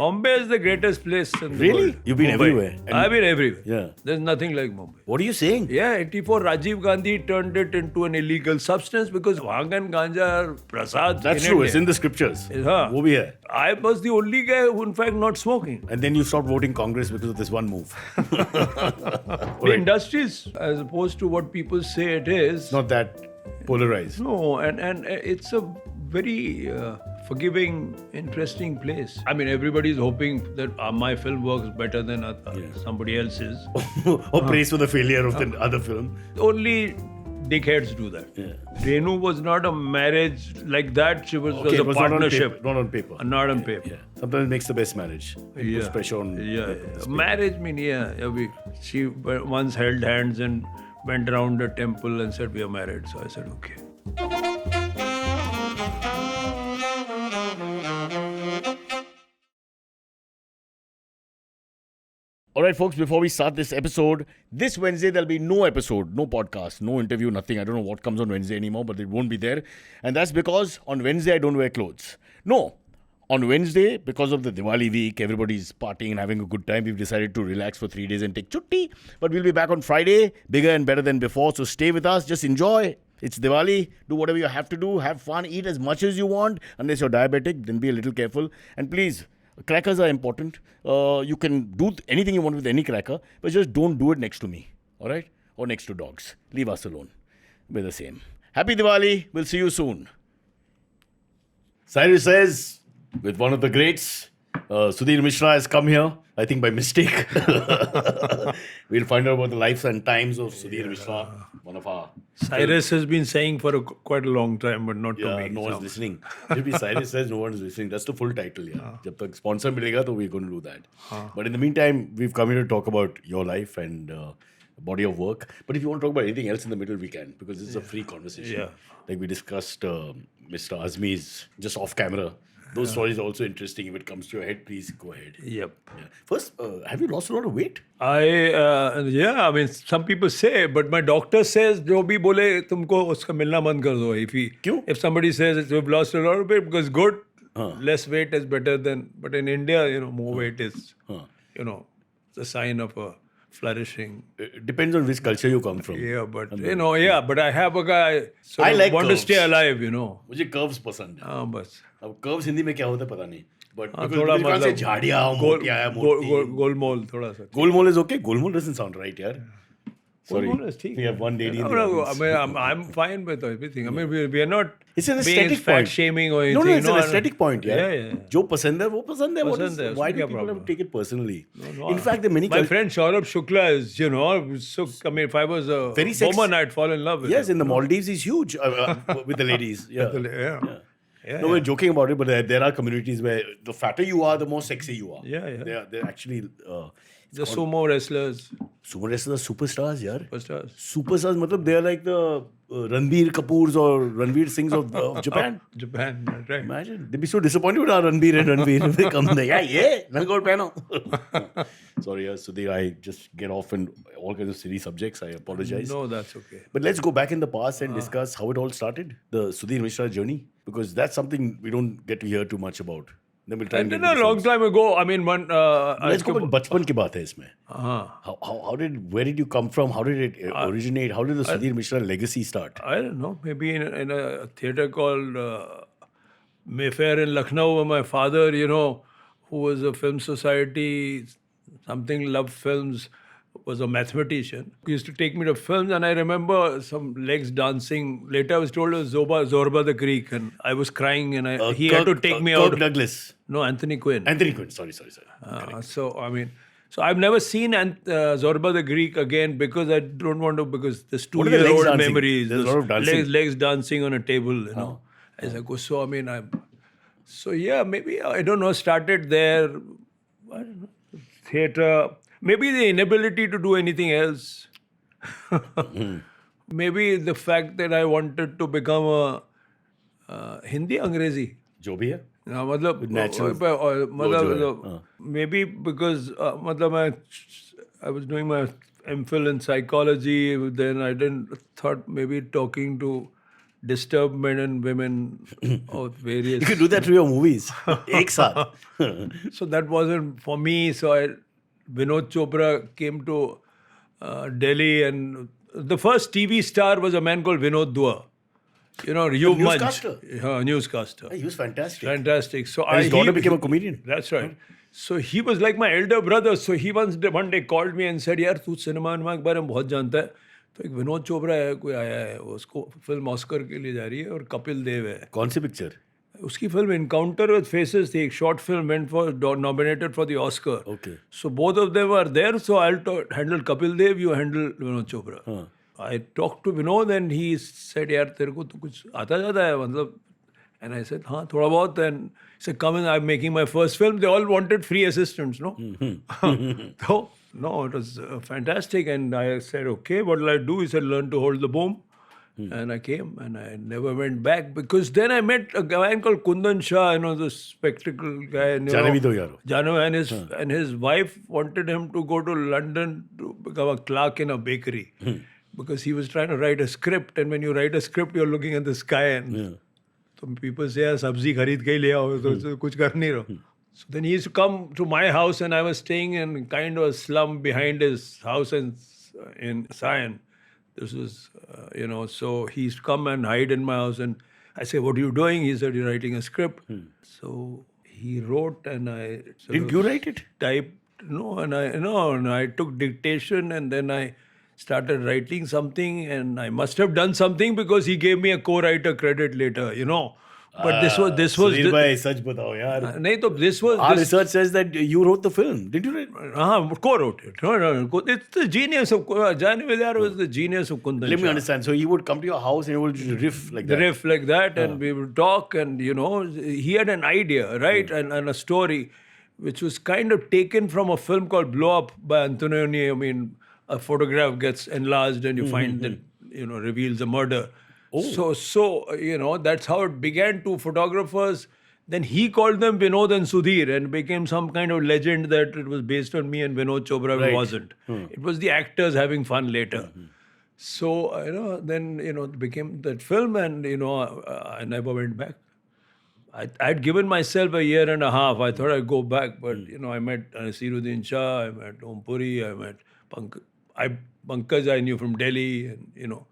Bombay is the greatest place in the Really? world. You've been Mumbai. everywhere. And- I've been everywhere. Yeah. There's nothing like Mumbai. What are you saying? Yeah, 84 Rajiv Gandhi turned it into an illegal substance because Bhang and Ganja are prasad. That's in true. India. It's in the scriptures. Huh. वो भी है. I was the only guy who, in fact, not smoking. And then you stopped voting Congress because of this one move. The industry is, as opposed to what people say it is, Not that polarized. no, and it's a very forgiving, interesting place. I mean, everybody's hoping that my film works better than somebody else's. Or praise for the failure of the other film. Only dickheads do that. Yeah. Renu was not a marriage like that. She was, Okay, was it a was partnership. Not on paper. Not on paper. Yeah. Sometimes it makes the best marriage. It puts pressure on. Yeah. Marriage mean, she once held hands and went around a temple and said, we are married. So I said, okay. All right, folks, before we start this episode, this Wednesday there'll be no episode, no podcast, no interview, nothing. I don't know what comes on Wednesday anymore, but it won't be there. And that's because on Wednesday I don't wear clothes. No. On Wednesday, because of the Diwali week, everybody's partying and having a good time. We've decided to relax for 3 days and take chutti. But we'll be back on Friday, bigger and better than before. So stay with us. Just enjoy. It's Diwali. Do whatever you have to do. Have fun. Eat as much as you want. Unless you're diabetic, then be a little careful. And please, crackers are important. You can do anything you want with any cracker, but just don't do it next to me. All right? Or next to dogs. Leave us alone. We're the same. Happy Diwali. We'll see you soon. Cyrus says, with one of the greats, Sudhir Mishra has come here, I think by mistake. We'll find out about the lives and times of Sudhir Mishra, one of our... Cyrus has been saying for quite a long time, but not to Yeah, me. no one's so. listening. Maybe Cyrus says no one's listening. That's the full title, yeah. Jab tak sponsor milega, to we're going to do that. But in the meantime, we've come here to talk about your life and body of work. But if you want to talk about anything else in the middle, we can, because this is a free conversation. Yeah. Like we discussed Mr. Azmi's just off camera. Those stories are also interesting. If it comes to your head, please go ahead. Yep. Yeah. First, have you lost a lot of weight? I mean, some people say, but my doctor says, जो भी बोले तुमको उसका मिलना बंद कर दो. क्यों? If somebody says you've lost a lot of weight, because good, less weight is better than. But in India, more weight is, it's a sign of a flourishing. It depends on which culture you come from. Yeah, but but I have a guy. So I like want curves. to stay alive, मुझे curves पसंद है. हाँ बस. अब curves Hindi में क्या होता है पता नहीं. But थोड़ा मेरे ख्याल से मतलब झाड़ियाँ मोटियाँ मोटी. गोलमोल थोड़ा सा. Golmol is okay. Golmol doesn't sound right, yaar. Sorry. Golmol is ठीक. We have one lady in the No, audience. I mean, I'm fine with everything. I mean, we are not It's an being aesthetic fat point. shaming or No, anything. it's an aesthetic point, yaar. Yeah. जो पसंद है वो पसंद है. पसंद है, Why उसमें do क्या people problem have to take it personally? No, In fact, there are many My friend Saurabh Shukla is, so, I mean, if I was a Very sexy. woman, I'd fall in love with Yes, him. in the Maldives, he's huge with the ladies. Yeah. Yeah. No, we're joking about it, but there are communities where the fatter you are, the more sexy you are. Yeah. They're actually The sumo wrestlers, sumo wrestlers are superstars, yaar. superstars. Superstars, matlab they're like the Ranbir Kapoors or Ranveer Singhs of Japan. Japan, right. Imagine. They'd be so disappointed with our Ranbir and Ranveer if they come there. Yeah, Nalgod Pano. Sorry, Sudhir, I just get off in all kinds of silly subjects. I apologize. No, that's okay. But let's go back in the past and discuss how it all started, the Sudhir Mishra journey, because that's something we don't get to hear too much about. Then we'll try and And get then a into long films. time ago, I mean, Let's go back. Bachpan ki baat hai isme. Where did you come from? How did it originate? How did the Sudhir Mishra legacy start? I don't know, maybe in a theatre called Mayfair in Lucknow, where my father, who was a film society, something loved films, was a mathematician. He used to take me to films, and I remember some legs dancing. Later, I was told it was Zorba the Greek, and I was crying, and he had to take me Kirk out. Douglas. No, Anthony Quinn. Anthony Quinn. Sorry. So I've never seen Zorba the Greek again because I don't want to, because there's What are the legs 2-year-old dancing? memories. There's a lot of dancing. Legs dancing on a table, As I go. So, I mean, maybe, I don't know, started there, I don't know, theatre, maybe the inability to do anything else. Maybe the fact that I wanted to become a Hindi Angrezi. जो भी है. Maybe because I was doing my MPhil in psychology, then I thought maybe talking to disturbed men and women of various. You could do that through your movies. Ek saath. So that wasn't for me. So Vinod Chopra came to Delhi, and the first TV star was a man called Vinod Dua. You know, you newscaster? Newscaster. He was fantastic. Fantastic. So And his daughter became a comedian. That's right. So he was like my elder brother. So he one day called me and said, "यार तू cinema के बारे में बहुत जानता है, तो एक विनोद चोपड़ा है, कोई आया है, उसको फिल्म ऑस्कर के लिए जा रही है, और कपिल देव है." कौन सी पिक्चर? उसकी फिल्म इनकाउंटर विद फेसेस थी, एक short film, went for nominated for the Oscar. Okay. So both of them are there. So I'll handle Kapil Dev, you handle Vinod Chopra. I talked to Vinod and he said, "यार तेरे को तो कुछ आता जाता है मतलब." And I said, "हाँ थोड़ा बहुत." And he said, "Come in, I'm making my first film." They all wanted free assistants, no? So no, it was fantastic. And I said, "Okay, what will I do?" He said, "Learn to hold the boom." And I came and I never went back, because then I met a guy called Kundan Shah, you know, the spectacle guy. And, you जाने know, भी दो यारो. Janu and his wife wanted him to go to London to become a clerk in a bakery, because he was trying to write a script, and when you write a script, you're looking at the sky, and so people say, "यार sabzi kharid ke hi le aao, तो कुछ कर नहीं रहो." So then he used to come to my house, and I was staying in kind of a slum behind his house in Sion. This was, so he used to come and hide in my house, and I say, "What are you doing?" He said, "You're writing a script." So he wrote, and I sort Didn't of you write it? typed, and I took dictation, and then I started writing something, and I must have done something, because he gave me a co-writer credit later, But this was Sunil bhai, सच बताओ यार. नहीं तो this was Our research says that you wrote the film. Did you write? co-wrote it. No. It's the genius of Jani Vidar was the genius of Kundan Let me Shah. understand. So he would come to your house and he would riff like that. Riff like that, and we would talk, and he had an idea, right, and a story which was kind of taken from a film called Blow Up by Antonioni. I mean, a photograph gets enlarged and you find that reveals a murder. So that's how it began. Two photographers. Then he called them Vinod and Sudhir, and became some kind of legend that it was based on me, and Vinod Chopra wasn't. It was the actors having fun later. So then it became that film, and I never went back. I'd given myself a year and a half. I thought I'd go back, but I met Nasiruddin Shah, I met Om Puri, I met Pankaj. I knew from Delhi, and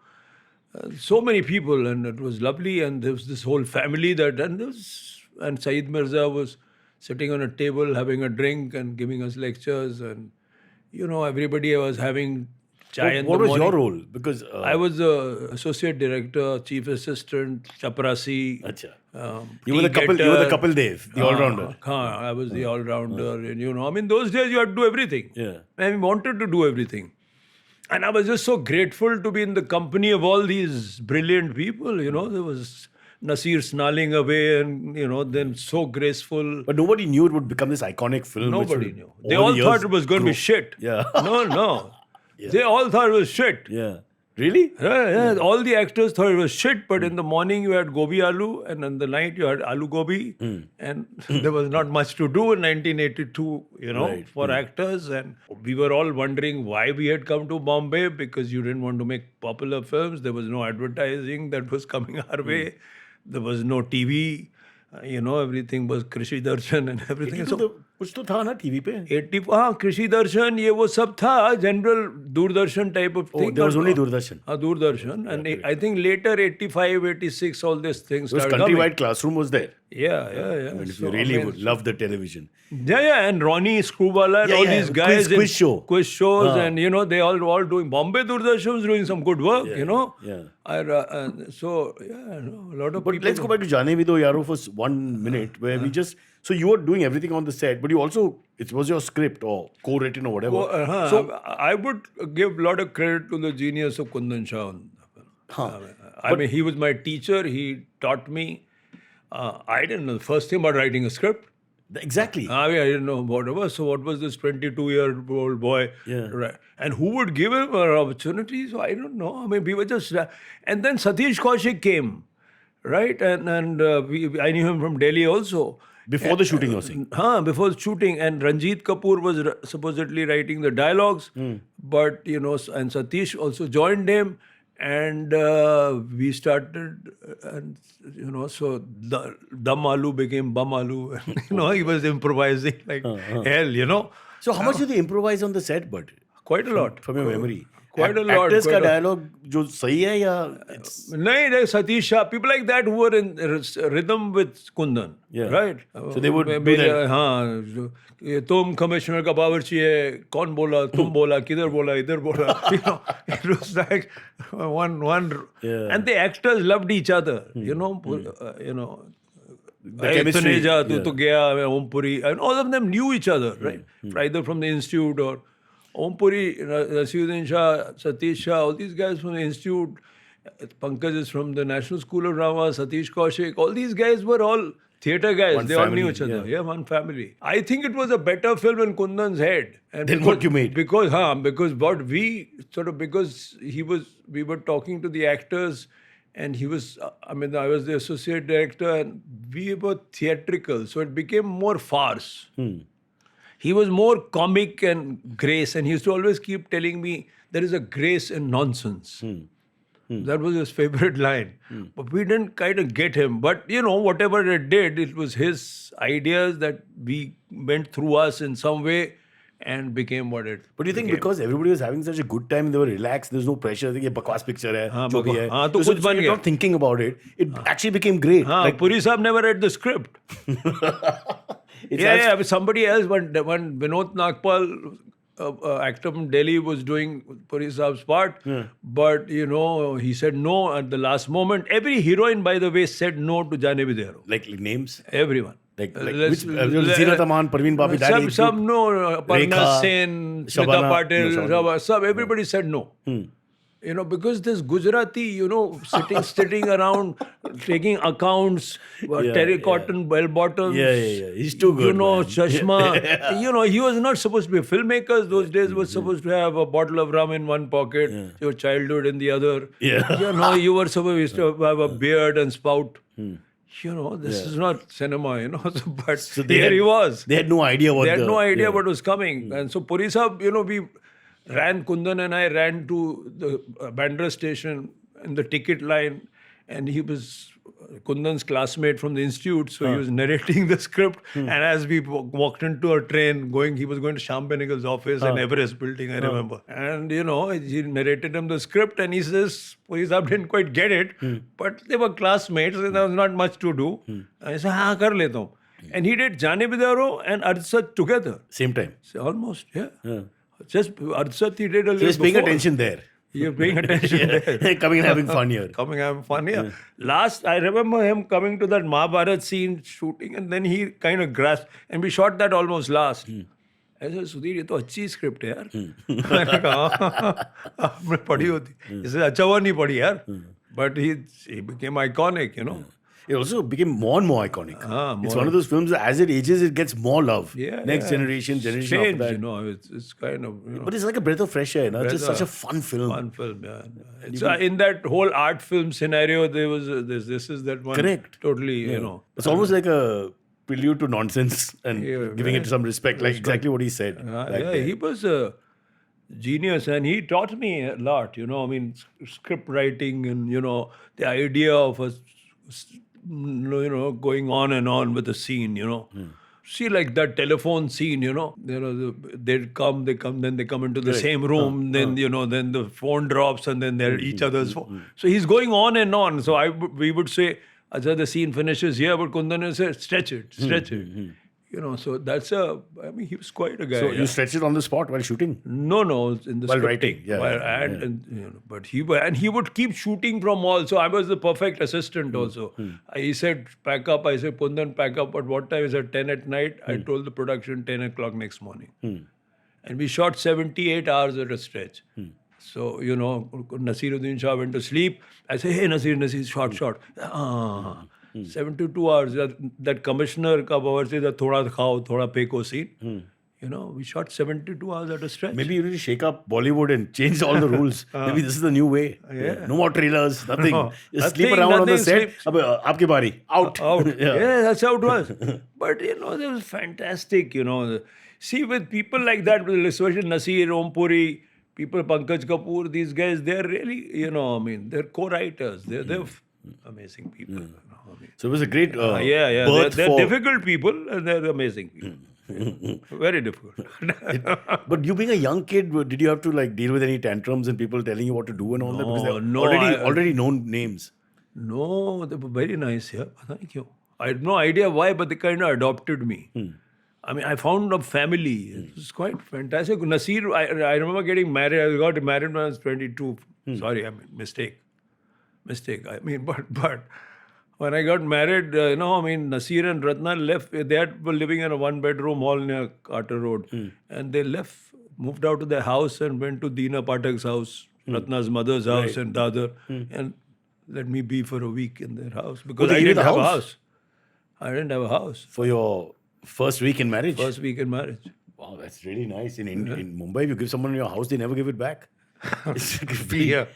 so many people, and it was lovely. And there was this whole family and Saeed Mirza was sitting on a table having a drink and giving us lectures, and everybody was having chai in the What was morning. your role? Because I was the associate director, chief assistant, chaprasi. Acha. You were the Kapil Dev, the all-rounder. I was the all-rounder. And those days you had to do everything. Yeah. And we wanted to do everything. And I was just so grateful to be in the company of all these brilliant people. There was Nasir snarling away, and, then so graceful. But nobody knew it would become this iconic film. Nobody knew. They all thought it was going to be shit. Yeah. No. They all thought it was shit. Yeah. Really? Yeah. All the actors thought it was shit, but in the morning you had gobi aloo, and in the night you had aloo gobi, and there was not much to do in 1982, for actors, and we were all wondering why we had come to Bombay, because you didn't want to make popular films. There was no advertising that was coming our way. There was no TV. Everything was Krishi Darshan and everything. कुछ तो था ना TV पे? 80, कृषि दर्शन, ये वो सब था, general Doordarshan type of thing. There was only Doordarshan. Doordarshan. And I think later, 85, 86, all these things started coming. Countrywide Classroom was there. Yeah. I mean, if you really would love the television. Yeah. And Ronnie Screwballa and all these guys. Quiz show. Quiz shows. And, they all doing. Bombay Doordarshan was doing some good work, Yeah. A lot of But people. let's go back to Jaane Bhi Do Yaro for 1 minute, where we just... So you were doing everything on the set, but you also... It was your script or co-written or whatever. So I would give a lot of credit to the genius of Kundan Shah. I mean, he was my teacher. He taught me. I didn't know the first thing about writing a script. Exactly. I didn't know whatever. So what was this 22-year-old boy? Yeah. Right. And who would give him an opportunity? So I don't know. I mean, we were just... And then Satish Kaushik came, right? And I knew him from Delhi also. Before the shooting, you're saying? Before the shooting. And Ranjit Kapoor was supposedly writing the dialogues. But, and Satish also joined him. And we started, and so the Dum Aloo became Bum Aloo. He was improvising like hell. So how much did they improvise on the set, but Quite a lot. from your memory? Quite a lot. Actors quite का a- dialogue जो सही है या it's नहीं, like Satish Shah, people like that who were in rhythm with Kundan, Yeah. right? So they would do मेरे- that. हाँ, ये तुम कमिश्नर का बावर्ची है, कौन बोला, तुम बोला, किधर बोला, इधर बोला. It was like one, Yeah. and the actors loved each other. The chemistry, Taneja, tu yeah. to gaya, Om Puri, and all of them knew each other, right? Either from the institute or Om Puri, Nasiruddin Shah, Satish Shah, all these guys from the institute. Pankaj is from the National School of Drama, Satish Kaushik, all these guys were all theatre guys. One They all family, knew each other. yeah. Yeah, one family. I think it was a better film in Kundan's head. And Than what you made. Because what we sort of, because we were talking to the actors and he was, I was the associate director and we were theatrical. So it became more farce. He was more comic and grace, and he used to always keep telling me there is a grace in nonsense. That was his favorite line. But we didn't kind of get him. But whatever it did, it was his ideas that we went through us in some way and became what it. But do you think became. because everybody was having such a good time, they were relaxed, there's no pressure, ये बकवास picture है, हाँ, जो भी है. हाँ, तो So कुछ बन you're गया. not thinking about it. It actually became great. Haan, Like, Puri Saab never read the script. it's Yeah, but somebody else, when Vinod Nagpal, actor from Delhi, was doing Puri Saab's part, but he said no at the last moment. Every heroine, by the way, said no to Jaane Bhi De Raho. like names. Everyone. Like Let's- which Zeenat Aman, Parveen Bapi, that age some group. no, Parna Rekha, Sen, Smita Shabana, Patil, no, Shabana. Sab, everybody said no. Because this Gujarati, sitting around taking accounts, terracotta bell bottoms. Yeah. He's too good. man. Chashma. He was not supposed to be a filmmaker. Those days was supposed to have a bottle of rum in one pocket, your childhood in the other. Yeah. You were supposed to have a beard and spout. This is not cinema, but So here he was. They had no idea what They had no idea yeah. what was coming. And so Puri Saab, we ran, Kundan and I ran to the Bandra station in the ticket line, and he was Kundan's classmate from the institute, so he was narrating the script. And as we walked into a train he was going to Shyam Benegal's office in Everest building, I remember. And, he narrated him the script, and he says, Puri Saab didn't quite get it, but they were classmates, and there was not much to do. And I said, हाँ, कर लेता हूँ. And he did Jaane Bhi De Raho and Ardsat together. Same time. So almost, yeah. Just Ardsat he did a little So he's paying before. attention there. You're paying attention there. Coming and having fun here. Coming having fun here. Last, I remember him coming to that Mahabharat scene, shooting, and then he kind of grasped, and we shot that almost last. I said, Sudhir, ये तो अच्छी script है यार. मैंने कहा आपने पढ़ी होती. इससे अच्छा हुआ नहीं पढ़ी यार. But he became iconic, It also became more and more iconic. It's more. one of those films that as it ages, it gets more love. Yeah, Next yeah. generation Strange, after that. it's kind of, But it's like a breath of fresh air. It's just Breath such a of- fun film. fun film, yeah. So in that whole art film scenario, there was this is that one. Correct. Totally, It's almost like a prelude to nonsense and Yeah, giving it some respect, like exactly what he said. back Yeah, then. he was a genius, and he taught me a lot. Script writing, and the idea of going on and on with the scene. See, like that telephone scene, they come, then they come into the same room, then then the phone drops, and then they're each other's phone. So he's going on and on. So we would say, Acha, the scene finishes here, but Kundan will say, stretch it. So that's he was quite a guy. So yeah. you stretched it on the spot while shooting? No, in the While scripting. writing, yeah, But he would keep shooting from all. So I was the perfect assistant also. He said, pack up. I said, Kundan, pack up. At what time? He said, 10 at night. I told the production 10 o'clock next morning. And we shot 78 hours at a stretch. So, Nasiruddin Shah went to sleep. I said, hey, Nasir, short. 72 hours. That commissioner ka bawarchi da thoda khao, thoda peko scene. We shot 72 hours at a stretch. Maybe you need to shake up Bollywood and change all the rules. Maybe this is the new way. Yeah. No more trailers, nothing. No, Just sleep nothing, around on the nothing, set. sleep. Aapki bari. Out. Yeah, that's how it was. But, it was fantastic, See, with people like that, especially Nasir, Om Puri, people, Pankaj Kapoor, these guys, they're really, you know, I mean, they're co-writers. They're amazing people. You know, I mean. So it was a great Yeah. birth They're for. difficult people and they're amazing people. Very difficult. But you being a young kid, did you have to like deal with any tantrums and people telling you what to do and all that? Because they're No, already known names. No, they were very nice. Yeah, पता नहीं क्यों. I had no idea why, but they kind of adopted me. I mean, I found a family. It was quite fantastic. Nasir, I remember getting married. I got married when I was 22. Sorry, I mean, mistake. I mean, but when I got married, I mean, Nasir and Ratna left. They were living in a one-bedroom hall near Carter Road. And they left, moved out to their house and went to Deena Pathak's house, Ratna's mother's house and Dadar. And let me be for a week in their house. Because they I gave you didn't the have a house? house. I didn't have a house. For your first week in marriage? First week in marriage. Wow, that's really nice. In Mumbai, if you give someone your house, they never give it back. Yeah.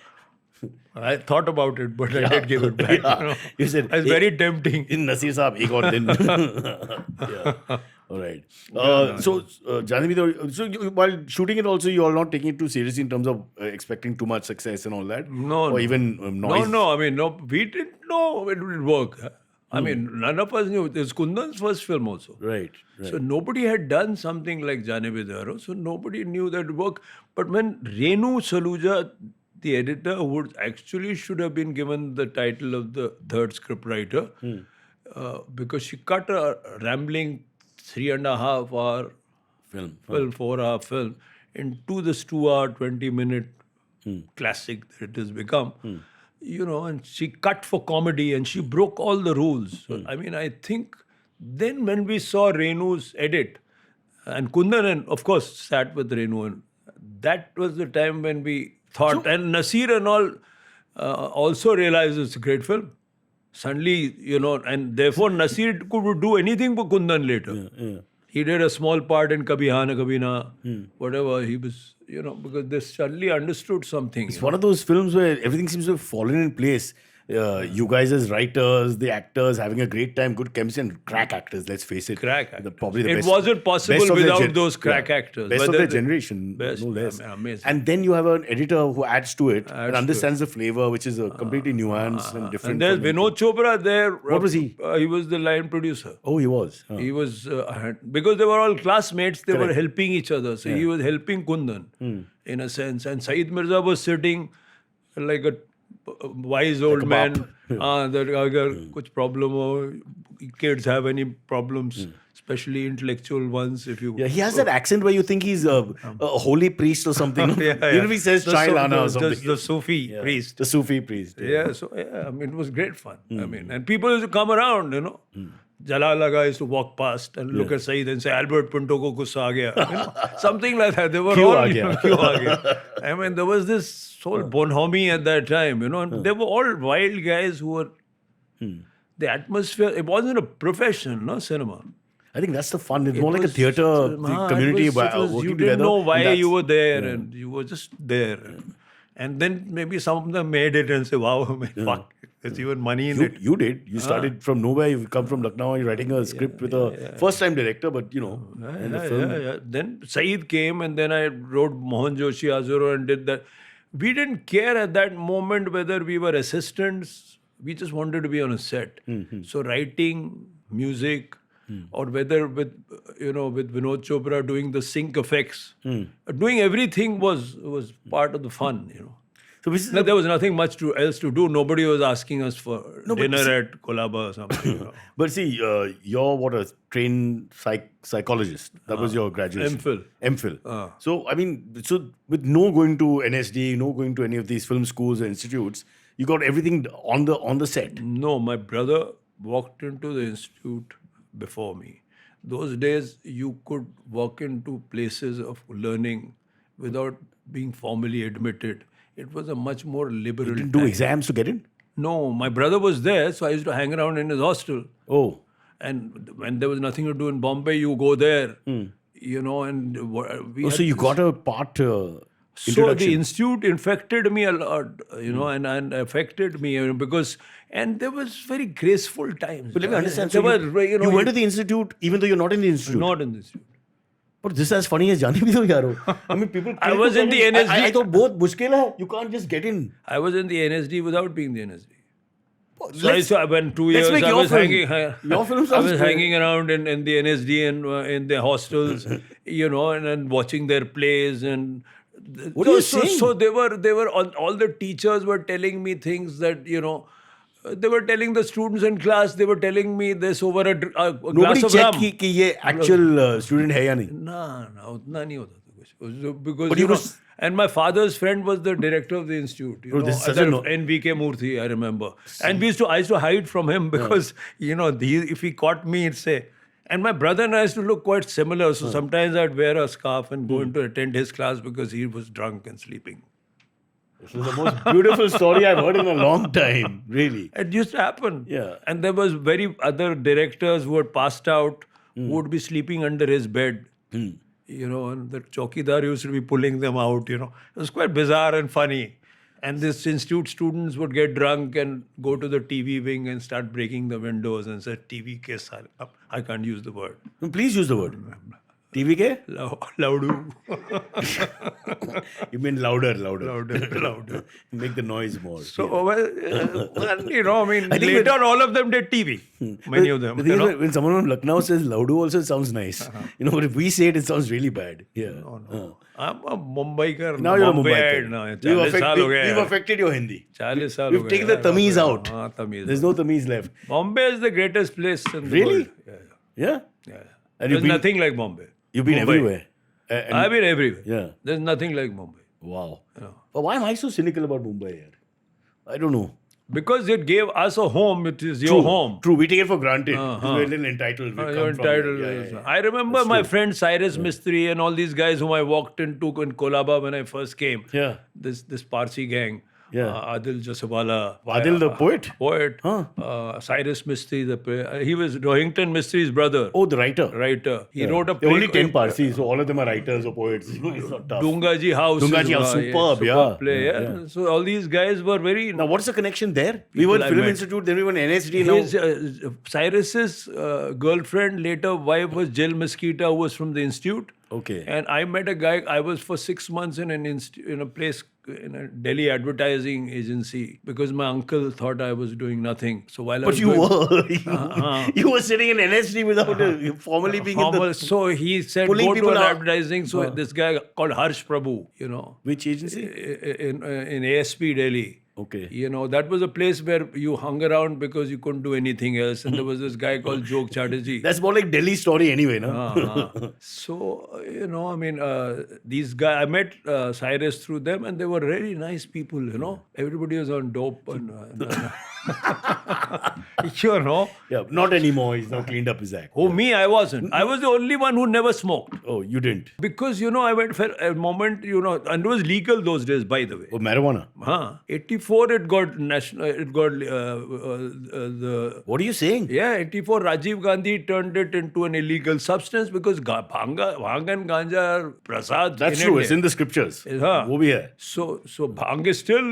I thought about it, but I did give it back. Yeah. You know. You said, It's very tempting. In Nasir Saab, ek aur din. Yeah. All right. So, Jahnavi, while shooting it also, you are not taking it too seriously in terms of expecting too much success and all that? No. Or even noise? No. I mean, no. We didn't know it would work. I mean, none of us knew. It was Kundan's first film also. Right. So nobody had done something like Jaane Bhi Daro. So nobody knew that it would work. But when Renu Saluja, the editor, who actually should have been given the title of the third scriptwriter, because she cut a rambling 3.5 hour Film. 4 hour film into this 2 hour, 20-minute classic that it has become. You know, and she cut for comedy and she broke all the rules. So, I mean, I think then when we saw Renu's edit, and Kundan, and of course, sat with Renu, and that was the time when we thought, and Nasir and all also realized it's a great film. Suddenly, you know, and therefore Nasir could do anything for Kundan later. Yeah. He did a small part in Kabhi Haan Kabhi Na, whatever. He was, you know, because they suddenly understood something. It's one of those films where everything seems to have fallen in place. You guys as writers, the actors having a great time, good chemistry, and crack actors, let's face it. Crack actors. Probably the It best. wasn't possible best of their without those crack actors. Best of Whether their they- generation, Best. no less. I mean, amazing. And then you have an editor who adds to it and Adds to understands the flavor, which is completely nuanced and different. And there's from Vinod Chopra there. What was he? He was the line producer. Oh, he was. Huh. He was, because they were all classmates, they were Correct. helping each other. So he was helping Kundan in a sense. And Saeed Mirza was sitting like a wise old a man. map. That agar kuch problem or kids have any problems, especially intellectual ones, if you. Yeah, he has that accent where you think he's a holy priest or something. Even if he says Chai Lana or something. The Sufi priest. The Sufi priest. Yeah, so I mean, it was great fun. I mean, and people used to come around, you know. Jalal Aga used to walk past and look at Saeed and say, Albert Pinto ko gussa aa gaya. You know, something like that. They were Kyun all, aa you know, gaya? kyun aa gaya? I mean, there was this whole bonhomie at that time, you know, and they were all wild guys who were, the atmosphere, it wasn't a profession, no, cinema. I think that's the fun. It's It more like a was- theatre community it was, working you together. didn't know why That's- you were there and you were just there. And then maybe some of them made it and say, wow, I mean, fuck, there's even money in it. You did. You started from nowhere. You come from Lucknow. You're writing a script with a first-time director, but you know, and the film. Yeah. Then Saeed came and then I wrote Mohan Joshi Azuro and did that. We didn't care at that moment whether we were assistants. We just wanted to be on a set. So writing, music, or whether with with Vinod Chopra doing the sync effects, doing everything was part of the fun. You know. So this is No, there was nothing much else to do. Nobody was asking us for but dinner see- at Kolaba or something. You know. But see, you're what a trained psychologist. That was your graduation. MPhil. MPhil. So I mean, so with no going to NSD, no going to any of these film schools or institutes, you got everything on the set. No, my brother walked into the institute before me. Those days, you could walk into places of learning without being formally admitted. It was a much more liberal Didn't do time. exams to get in. No, my brother was there, so I used to hang around in his hostel. Oh, And when there was nothing to do in Bombay, you go there, you know, and we had so you this- got a part So introduction. the institute infected me a lot, you know, and affected me because, and there was very graceful times. But let me understand. There So were, you know, you went to the institute even though you're not in the institute. not in the institute. But this is as funny as जाने भी तो यार हो. I mean, people. I was in the NSD. I thought both मुश्किल है. You can't just get in. I was in the NSD without being the NSD. So I Let's- used to, when 2 let's years make I your was film. hanging, Your film I sounds was great. hanging around in the NSD and in the hostels, you know, and watching their plays and. What are you so, saying? So they were all the teachers were telling me things that you know. They were telling the students in class. They were telling me this over a Nobody glass of checked rum. कि ये actual student है या नहीं. ना उतना नहीं होता था कुछ because But you you know, was- and my father's friend was the director of the institute. You Bro, know, this is such that a no- NVK Murthy, I remember. And I used to hide from him because you know if he caught me, he'd say. And my brother and I used to look quite similar, so sometimes I'd wear a scarf and go in to attend his class because he was drunk and sleeping. This is the most beautiful story I've heard in a long time. Really. It used to happen. Yeah. And there was very other directors who had passed out who would be sleeping under his bed. You know, and the chowkidar used to be pulling them out, you know. It was quite bizarre and funny. And this institute students would get drunk and go to the TV wing and start breaking the windows and say, TV ke saale. I can't use the word. No, please use the word. TV के? Loudu. You mean louder. Louder. Make the noise more. So, well, you know, I mean, I think later all of them did TV. Many of them. The thing you is, know. when someone from Lucknow says Laudu also, it sounds nice. You know, but if we say it, it sounds really bad. Yeah. I'm a Mumbaikar. Now you're a Mumbai. Mumbai. No, 40 साल हो गए We've यार. affected your Hindi. 40 साल हो We've गए taken the यार. Tamiz out. हाँ, Tamiz. There's no Tamiz left. Bombay is the greatest place in the Really? world. Yeah? Yeah. And There's you've been- nothing like Bombay. You've been Mumbai. everywhere. And- I've been everywhere. Yeah. There's nothing like Mumbai. Wow. Yeah. But why am I so cynical about Mumbai? Yaar? I don't know. Because it gave us a home, it is your home. True. We take it for granted. Uh-huh. We're a little entitled. We You're come from entitled. there. Yeah. I remember my friend Cyrus Mistry and all these guys whom I walked into in Kolaba when I first came. Yeah. This Parsi gang. Yeah. Adil Jaswala. Adil the poet? Poet. Huh. Cyrus Mistry, he was Rohington Mistry's brother. Oh, the writer. Writer. He wrote a There are only play. 10 Parsis, so all of them are writers or poets. You know, it's not tough. Dungaji House. Dungaji House, superb, yeah. Play, yeah. So all these guys were very. Now, what's the connection there? We were in I Film met. Institute, then we were in NSD. Now, His, Cyrus's girlfriend, later wife, was Jill Mesquita, who was from the institute. okay. And I met a guy. I was for 6 months in a place in a Delhi advertising agency because my uncle thought I was doing nothing. So while I But was you doing, were. You were sitting in NSD without formally being in formal, the... so he said pulling go to people an out. advertising. So this guy called Harsh Prabhu, you know, Which agency? in ASP Delhi. Okay. You know, that was a place where you hung around because you couldn't do anything else. And there was this guy called Jog Chatterjee. That's more like Delhi story anyway, no? So, you know, I mean, these guys, I met Cyrus through them and they were really nice people, you know. Everybody was on dope. And, you know. Yeah, not anymore. He's now cleaned up his act. Oh, me, I wasn't. I was the only one who never smoked. Oh, you didn't. Because, you know, I went for a moment, you know, and it was legal those days, by the way. Oh, marijuana. 84 it got national, it got the... What are you saying? Yeah, 84, Rajiv Gandhi turned it into an illegal substance because bhang and ganja are prasad. That's in true. India. It's in the scriptures. हाँ. वो भी है. So bhang is still...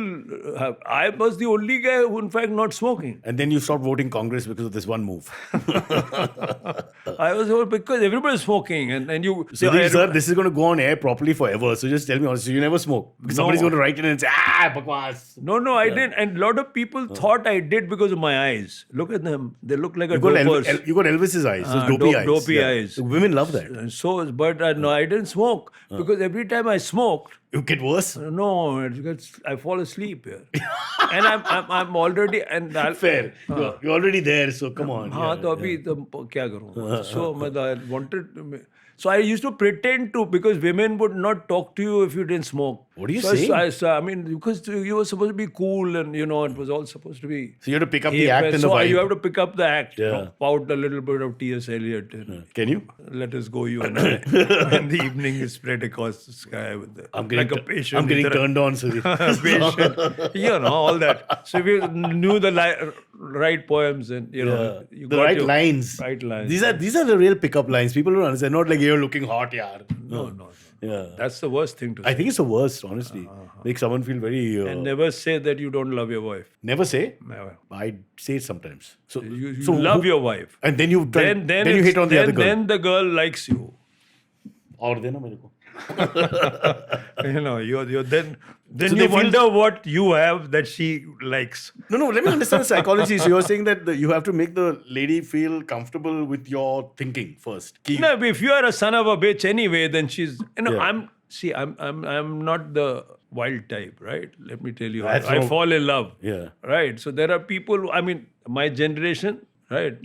I was the only guy who, in fact, not smoking. And then you stopped voting Congress because of this one move. I was because everybody was smoking, and you. Sudeep sir, this is going to go on air properly forever. So just tell me honestly, you never smoke. Because somebody's going to write it and say, bakwas. No, I didn't. And a lot of people thought I did because of my eyes. Look at them. They look like a You got, dopers. you got Elvis's eyes. Those dopey eyes. Dopey eyes. So women love that. And so, but no, I didn't smoke because every time I smoked, You get worse. no, I fall asleep here, and I'm already and I'll, Fair. You're already there, so come on. हाँ तो अभी तो क्या करूँ? So I wanted. So I used to pretend to because women would not talk to you if you didn't smoke. What are you So saying? I mean, because you were supposed to be cool and you know it was all supposed to be. So you have to pick up the hip, act and the so vibe. you have to pick up the act. You Yeah. know, pout a little bit of T.S. Eliot. And Can you? let us go, you and I. In the evening, is spread across the sky with the, I'm getting, like a patient. I'm getting either- turned on, Sudeep. patient, you know, all that. So if you knew the right poems and you know, you the got right your lines. Right lines. These are the real pickup lines. People don't understand. Not like you're looking hot, yaar. No. Yeah. That's the worst thing to say. I think it's the worst, honestly. Make someone feel very. And never say that you don't love your wife. Never say. Never. I say it sometimes. So You love your wife. and then you Then you hit on the other girl. Then the girl likes you. और देना मेरे को. You're then So they you feel- wonder what you have that she likes. No, let me understand the psychology. So you're saying that you have to make the lady feel comfortable with your thinking first. Ki- No, if you are a son of a bitch anyway, then she's. Yeah. I'm not the wild type, right? Let me tell you, That's I no- fall in love. Yeah. Right. So there are people. I mean, my generation, right?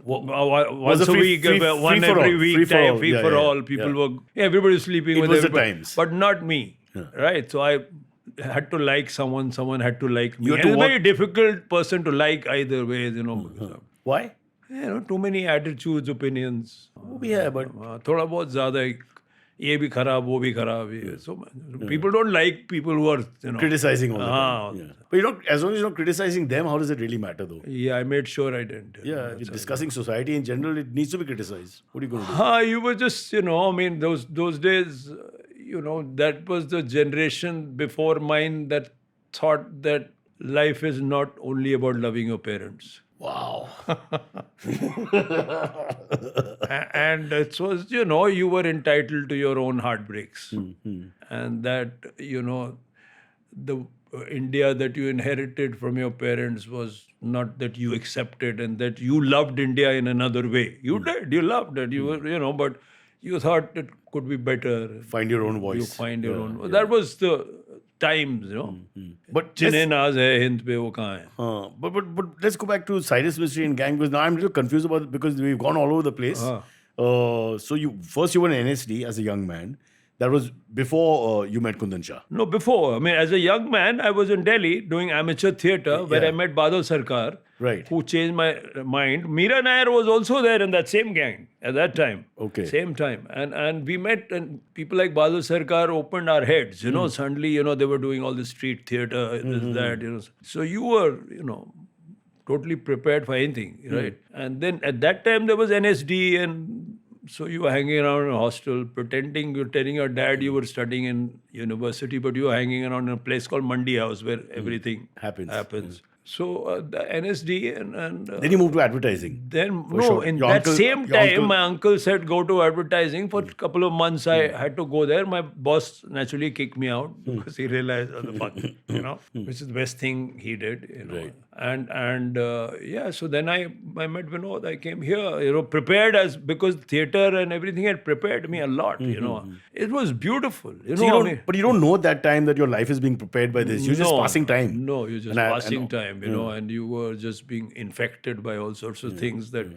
Once a a free- week, free- one free for every all. week Free for type, all. free Yeah, for yeah, all. People yeah. were everybody was sleeping It with was the everybody, times. but not me. Right. So I had to like someone. Someone had to like me. You had And to it's a walk- very difficult person to like either ways. Why? Too many attitudes, opinions. Yeah, but थोड़ा बहुत ज़्यादा ही ये भी खराब वो भी खराब ये so people don't like people who are criticizing all the Ah. time. Yeah. But as long as you're not criticizing them, how does it really matter though? I made sure I didn't. Yeah, if you're discussing society in general, it needs to be criticized. What are you going to do? You were just I mean those days that was the generation before mine that thought that life is not only about loving your parents. Wow. And it was, you were entitled to your own heartbreaks. And that, the India that you inherited from your parents was not that you accepted and that you loved India in another way. You did, you loved it, you were, but you thought it could be better. Find your own voice. You find your own. That was the times, But जिन्हें नाज है हिंद पे वो कहाँ है? but let's go back to Cyrus Mystery and Gang because now I'm a little confused about it because we've gone all over the place. So you were in NSD as a young man. That was before you met Kundan Shah. No, before. I mean, as a young man, I was in Delhi doing amateur theatre where I met Badal Sarkar, Right. who changed my mind. Meera Nair was also there in that same gang at that time. Okay. Same time. And we met, and people like Badal Sarkar opened our heads. Suddenly, they were doing all this street theatre, this, that, So you were, totally prepared for anything, right? And then at that time, there was NSD, and so you were hanging around in a hostel, pretending you're telling your dad you were studying in university, but you were hanging around in a place called Mandi House where everything Happens. So the NSD and Then you moved to advertising. then sure. in Your that uncle- same your time, uncle- my uncle said go to advertising. For a couple of months, I had to go there. My boss naturally kicked me out because he realized the fuck, which is the best thing he did. Right. And so then I met Vinod. I came here, prepared because theatre and everything had prepared me a lot. It was beautiful. So but you don't know at that time that your life is being prepared by this. You're just passing time. No, you're just And I passing know. time, and you were just being infected by all sorts of things that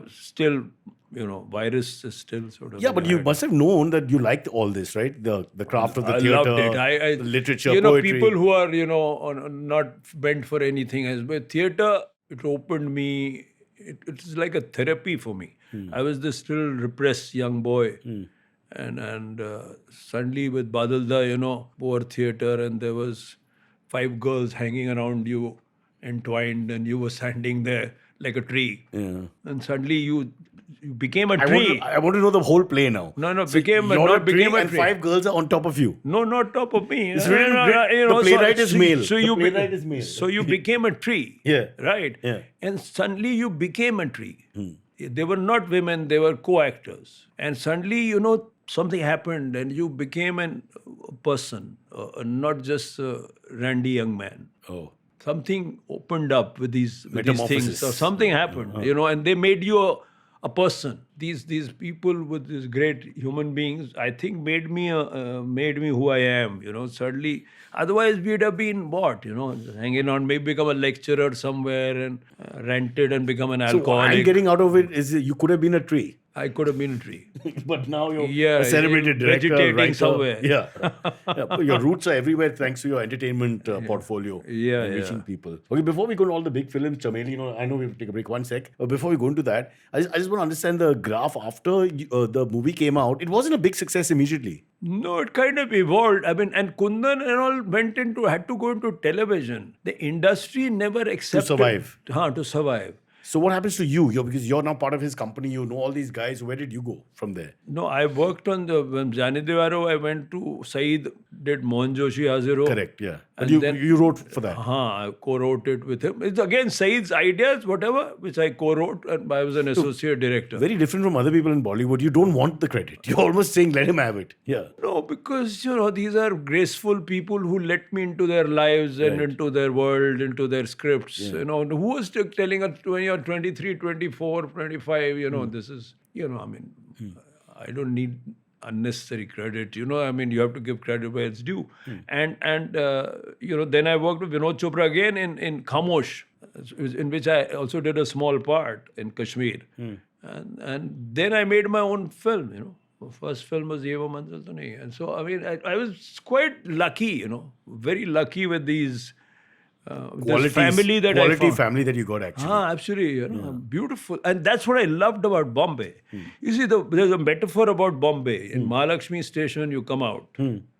still, virus is still sort of. Yeah, but you must have known that you liked all this, right? The craft of the I theatre, loved it. the literature, poetry. People who are, not bent for anything else. But theatre, it opened me. It's like a therapy for me. I was this still repressed young boy. And suddenly with Badalda, poor theatre, and there was 5 girls hanging around you, entwined, and you were standing there like a tree. Yeah. And suddenly you became a tree. I want to know the whole play now. No, So became you're a tree became a and tree. 5 girls are on top of you. No, not top of me. It's written- the playwright is male. The playwright is male. So you became a tree. Yeah. Right? Yeah. And suddenly you became a tree. They were not women, they were co-actors. And suddenly, something happened and you became a person, not just a randy young man. Oh. Something opened up with these things. Metamorphosis. So something happened, and they made you a person. These people with these great human beings, I think, made me who I am. Suddenly, otherwise we'd have been what? Hanging on, maybe become a lecturer somewhere and rented and become an So what alcoholic. I'm getting out of it is you could have been a tree. I could have been a tree. But now you're Yeah, a celebrated director, vegetating writer. somewhere. Yeah. But your roots are everywhere thanks to your entertainment portfolio. Yeah, and yeah. reaching people. Okay, before we go to all the big films, Chameli, I know we have to take a break 1 sec. But before we go into that, I just want to understand the graph after the movie came out. It wasn't a big success immediately. No, it kind of evolved. I mean, and Kundan and all had to go into television. The industry never accepted survive. To survive. So what happens to you? Because you're now part of his company. You know all these guys. Where did you go from there? No, I worked on when Jani Devaro, I went to Saeed did Mohan Joshi Haziro. Correct, yeah. But And you, then- you wrote for that. I co-wrote it with him. It's again Saeed's ideas, whatever, which I co-wrote, and I was an associate director. Very different from other people in Bollywood. You don't want the credit. You're almost saying, let him have it. Yeah. No, because these are graceful people who let me into their lives and into their world, into their scripts. Who was telling us when you're 23, 24, 25, this is, I don't need unnecessary credit. You have to give credit where it's due. And then I worked with Vinod Chopra again in Khamosh, in which I also did a small part in Kashmir. And then I made my own film, The first film was Ye Wo Manzil To Nahi. And so, I was quite lucky, very lucky with these this family that I quality found. family that you got actually. Absolutely, beautiful. And that's what I loved about Bombay. You see, there's a metaphor about Bombay. In Mahalakshmi station, you come out,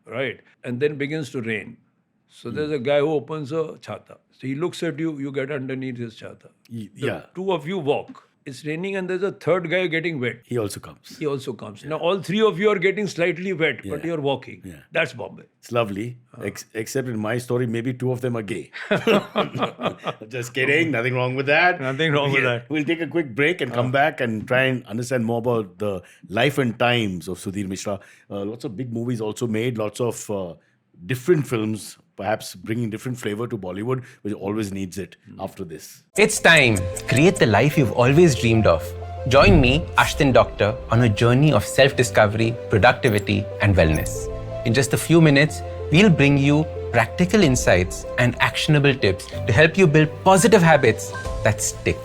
right? And then begins to rain. So there's a guy who opens a chhata. So he looks at you, you get underneath his chhata. Yeah. Two of you walk. It's raining and there's a third guy getting wet. He also comes. He also comes. Now all three of you are getting slightly wet, but you're walking. Yeah. That's Bombay. It's lovely. Except in my story, maybe two of them are gay. Just kidding. Nothing wrong with that. Nothing wrong with that. We'll take a quick break and come back and try and understand more about the life and times of Sudhir Mishra. Lots of big movies also made. Lots of different films, perhaps bringing different flavor to Bollywood, which always needs it after this. It's time. Create the life you've always dreamed of. Join me, Ashton Doctor, on a journey of self-discovery, productivity, and wellness. In just a few minutes, we'll bring you practical insights and actionable tips to help you build positive habits that stick.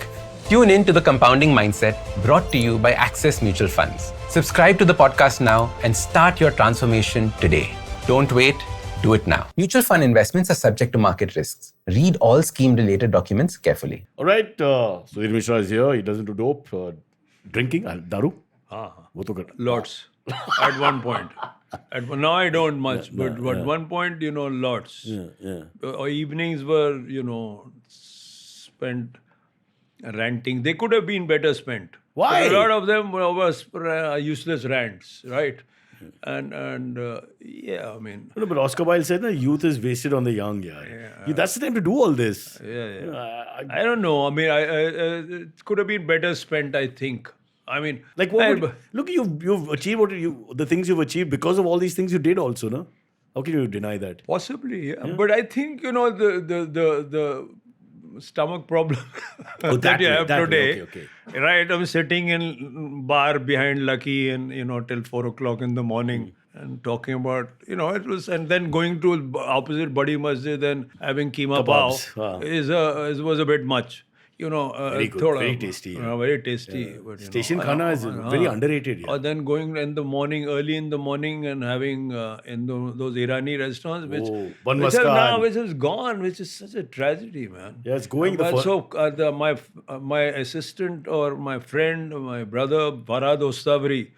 Tune in to The Compounding Mindset, brought to you by Access Mutual Funds. Subscribe to the podcast now and start your transformation today. Don't wait. Do it now. Mutual fund investments are subject to market risks. Read all scheme-related documents carefully. All right. Sudhir Mishra is here. He doesn't do dope. Drinking? Daru? Wo to kar- Lots. At one point. Now I don't much, but at one point, lots. Yeah. Our evenings were, spent ranting. They could have been better spent. Why? A lot of them were useless rants, right? And yeah, I mean, No, but Oscar Wilde said that youth is wasted on the young. That's the time to do all this. I don't know. I mean, it could have been better spent, I think. I mean, Like what? Look, you've achieved the things you've achieved because of all these things you did also, no? How can you deny that? possibly, yeah. But I think the stomach problem Oh, that you way, have that way. today, Okay. right? I'm sitting in bar behind Lucky and till 4 o'clock in the morning and talking about it was, and then going to opposite Badi Masjid and having keema Kebabs, pav was a bit much. Very good, thoda- very tasty, yeah. very tasty. But, Station khana is very underrated. Or then going in the morning, early in the morning, and having in those Irani restaurants, which Bun which have Muskan. now which is gone, which is such a tragedy, man. Yeah, it's going the But so my assistant or my friend, my brother Farhad Ostavari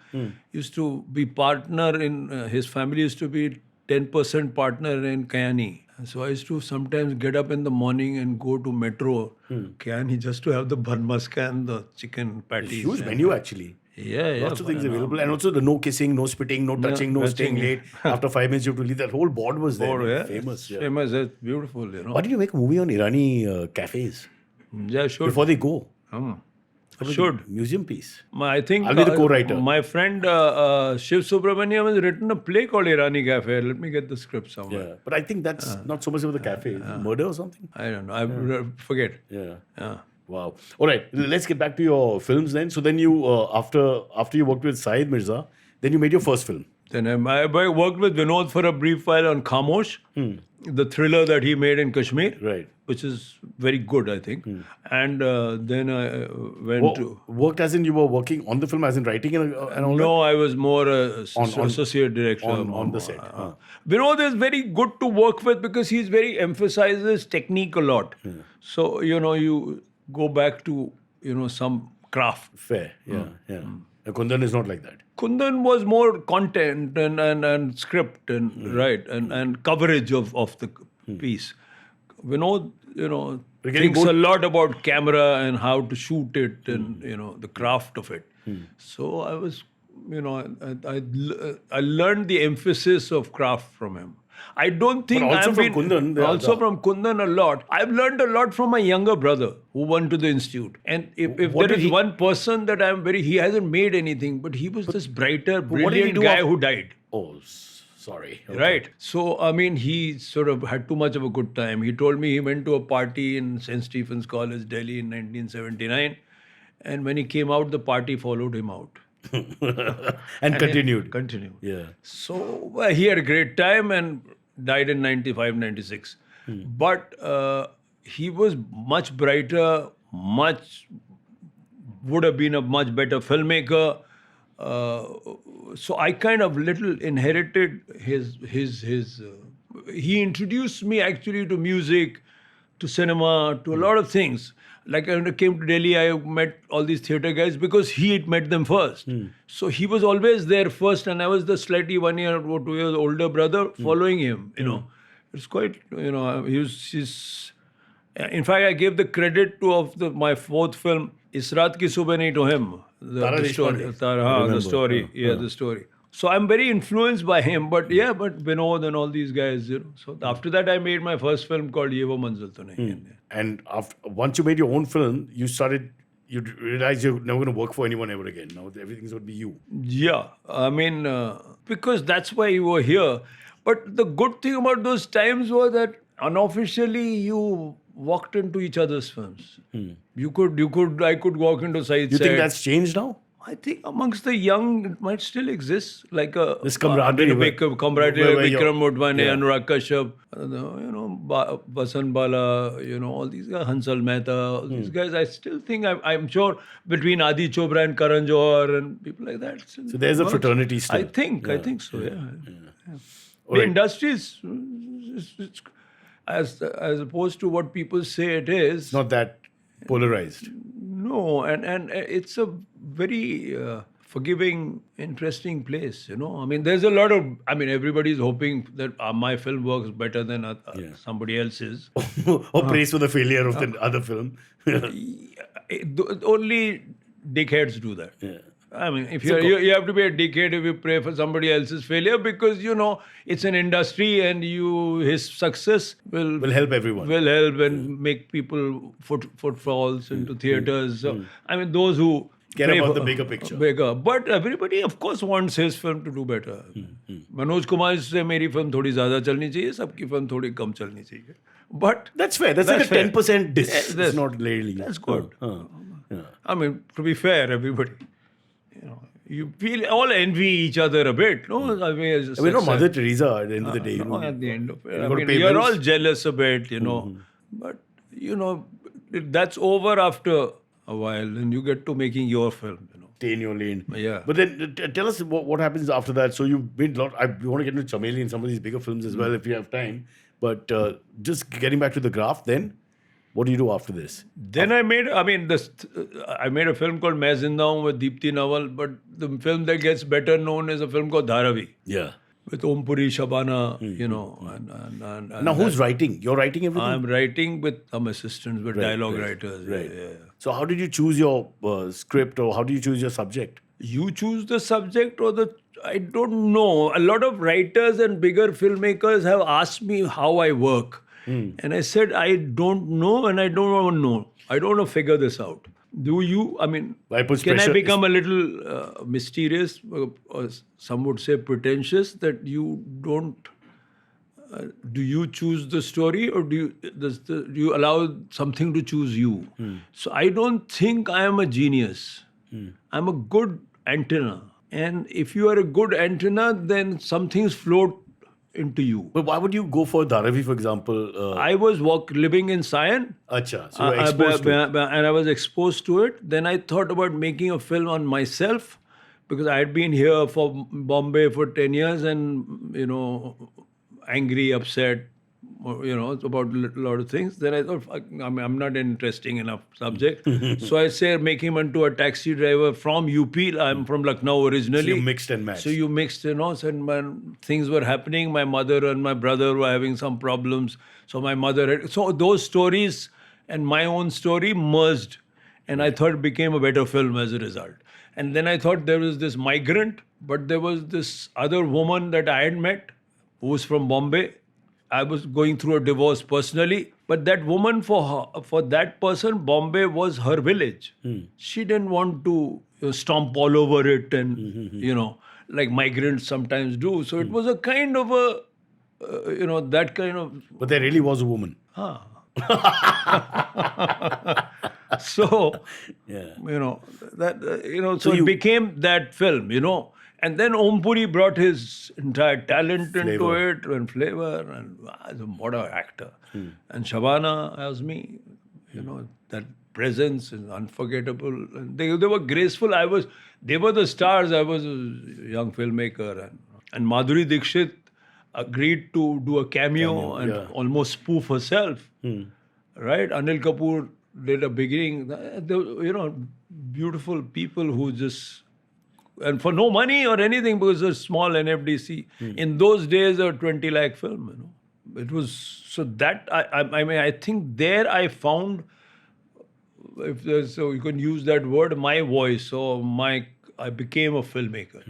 used to be partner in his family used to be 10% partner in Kayani. So I used to sometimes get up in the morning and go to Metro Kayani just to have the bun maska and the chicken patties. Huge menu actually. Yeah. Lots of things available. And also the no kissing, no spitting, no touching, no staying late. After 5 minutes you have to leave. That whole board was there. Oh, yeah. Famous. Yeah. Famous. It's beautiful, Why did you make a movie on Irani cafes? Yeah, sure. Before they go? Should. Museum piece. I think I'll be the co-writer. my friend Shiv Subramaniam has written a play called Irani Cafe. Let me get the script somewhere. Yeah. But I think that's not so much about the cafe. Murder or something? I don't know. I forget. Yeah. Yeah. Wow. All right. Let's get back to your films then. So then you, after you worked with Syed Mirza, then you made your first film. Then I worked with Vinod for a brief while on Khamosh, the thriller that he made in Kashmir, Right. which is very good, I think. And then I went to... Worked as in you were working on the film, as in writing and all No, I was more On- associate director. on the set. Vinod is very good to work with because he's very emphasizes technique a lot. So, you go back to, some craft. that. Fair. Yeah. Kundan is not like that. Kundan was more content and script and coverage of the piece. Vinod, thinks a lot about camera and how to shoot it and the craft of it. So I was, I learned the emphasis of craft from him. I don't think also I've from been Kundan, also from Kundan a lot. I've learned a lot from my younger brother who went to the institute. And if What there did is he- one person that he hasn't made anything, but he was this brighter, what did he brilliant do guy af- who died. Oh, sorry. Okay. Right. So, I mean, he sort of had too much of a good time. He told me he went to a party in St. Stephen's College, Delhi in 1979. And when he came out, the party followed him out. and continued. Continued. Yeah. So he had a great time and died in 95, 96. But he was much brighter, would have been a much better filmmaker. So I kind of little inherited his. He introduced me actually to music, to cinema, to a lot of things. Like when I came to Delhi, I met all these theatre guys because he had met them first. So he was always there first, and I was the slightly 1 year or 2 years older brother following him. You know, it's quite. You know, he's. In fact, I gave the credit to my fourth film, Israt Ki Subah Nahi, to him. Tara The story, Deshpande. the story, the story. So I'm very influenced by him, but Vinod and all these guys, you know. So after that, I made my first film called Ye Wo Manzil To Nahi. And once you made your own film, you realized you're never going to work for anyone ever again. Now everything's going to be you. Yeah, I mean, because that's why you were here. But the good thing about those times was that unofficially you walked into each other's films. I could walk into Saeed You think Said. that's changed now? I think amongst the young, it might still exist, like a This camaraderie camaraderie, where like you're- Vikram Motwane, yeah. Anurag Kashyap, Vasant Bala, all these guys, Hansal Mehta, all these guys. I still think I'm sure between Adi Chopra and Karan Johar and people like that. So there's a fraternity still. I think so. Yeah. The Alright. industry is it's- as opposed to what people say it is. Not that polarized. No, and it's a very forgiving, interesting place, you know. I mean, there's a lot of, everybody's hoping that my film works better than somebody else's. Or praise for the failure of the other film. Only dickheads do that. Yeah. I mean, if you have to be a dickhead if you pray for somebody else's failure because, you know, it's an industry and his success will Will help everyone. will help and make people footfalls into theaters. So, I mean, those who Care pray about for- the bigger picture. But everybody, of course, wants his film to do better. Manoj Kumar से मेरी film थोड़ी ज्यादा चलनी चाहिए, सबकी film थोड़ी कम चलनी चाहिए. But That's fair. That's like a fair. 10% diss. Yes, It's that's- not really. That's good. Yeah. I mean, to be fair, everybody, you know, you feel all envy each other a bit, no? I mean, it's We're not success. Mother Teresa at the end of the day. No, at the end of it. You I gotta mean, pay you're bills. all jealous a bit, you know. But, you know, that's over after a while and you get to making your film, you know. Stay in your lane. Yeah. But then tell us what happens after that. So you've made a lot. We want to get into Chameli and some of these bigger films as well if you have time. But just getting back to the Graph, then what do you do after this? Then I made a film called Main Zinda Hoon with Deepti Nawal, but the film that gets better known is a film called Dharavi Yeah. with Om Puri, Shabana, you know. And Now who's writing? You're writing everything? I'm writing with some assistants, with dialogue right, writers. Right. Yeah. So how did you choose your script or how do you choose your subject? You choose the subject I don't know. A lot of writers and bigger filmmakers have asked me how I work. And I said, I don't know and I don't want to know. I don't want to figure this out. Do you? I mean, Why puts can I pressure- become a little mysterious, or some would say pretentious, that you don't? Do you choose the story, or do you allow something to choose you? So I don't think I am a genius. I'm a good antenna, and if you are a good antenna, then some things float into you. But why would you go for Dharavi, for example? I was living in Sion. Acha, so you're exposed to it. And I was exposed to it. Then I thought about making a film on myself because I had been here for Bombay for 10 years and, you know, angry, upset, you know, about a lot of things. Then I thought, I'm not an interesting enough subject. So I said, make him into a taxi driver from UP. I'm from Lucknow originally. So you mixed and matched. So you mixed, you know, and things were happening. My mother and my brother were having some problems. So my mother so those stories and my own story merged. And I thought it became a better film as a result. And then I thought there was this migrant, but there was this other woman that I had met who was from Bombay. I was going through a divorce personally, but that woman, for that person, Bombay was her village. She didn't want to stomp all over it and like migrants sometimes do. So it was a kind of a that kind of. But there really was a woman. So Yeah. so it became that film, and then Om Puri brought his entire talent into Flavor. it and flavor, and what an actor. And Shabana as me, that presence is unforgettable. And they were graceful. They were the stars. I was a young filmmaker, and Madhuri Dixit agreed to do a cameo and yeah. almost spoof herself. Right? Anil Kapoor did a beginning. Beautiful people who just, and for no money or anything, because it's a small NFDC. In those days, a 20 lakh film. It was so that I think there I found, so you can use that word, my voice. So I became a filmmaker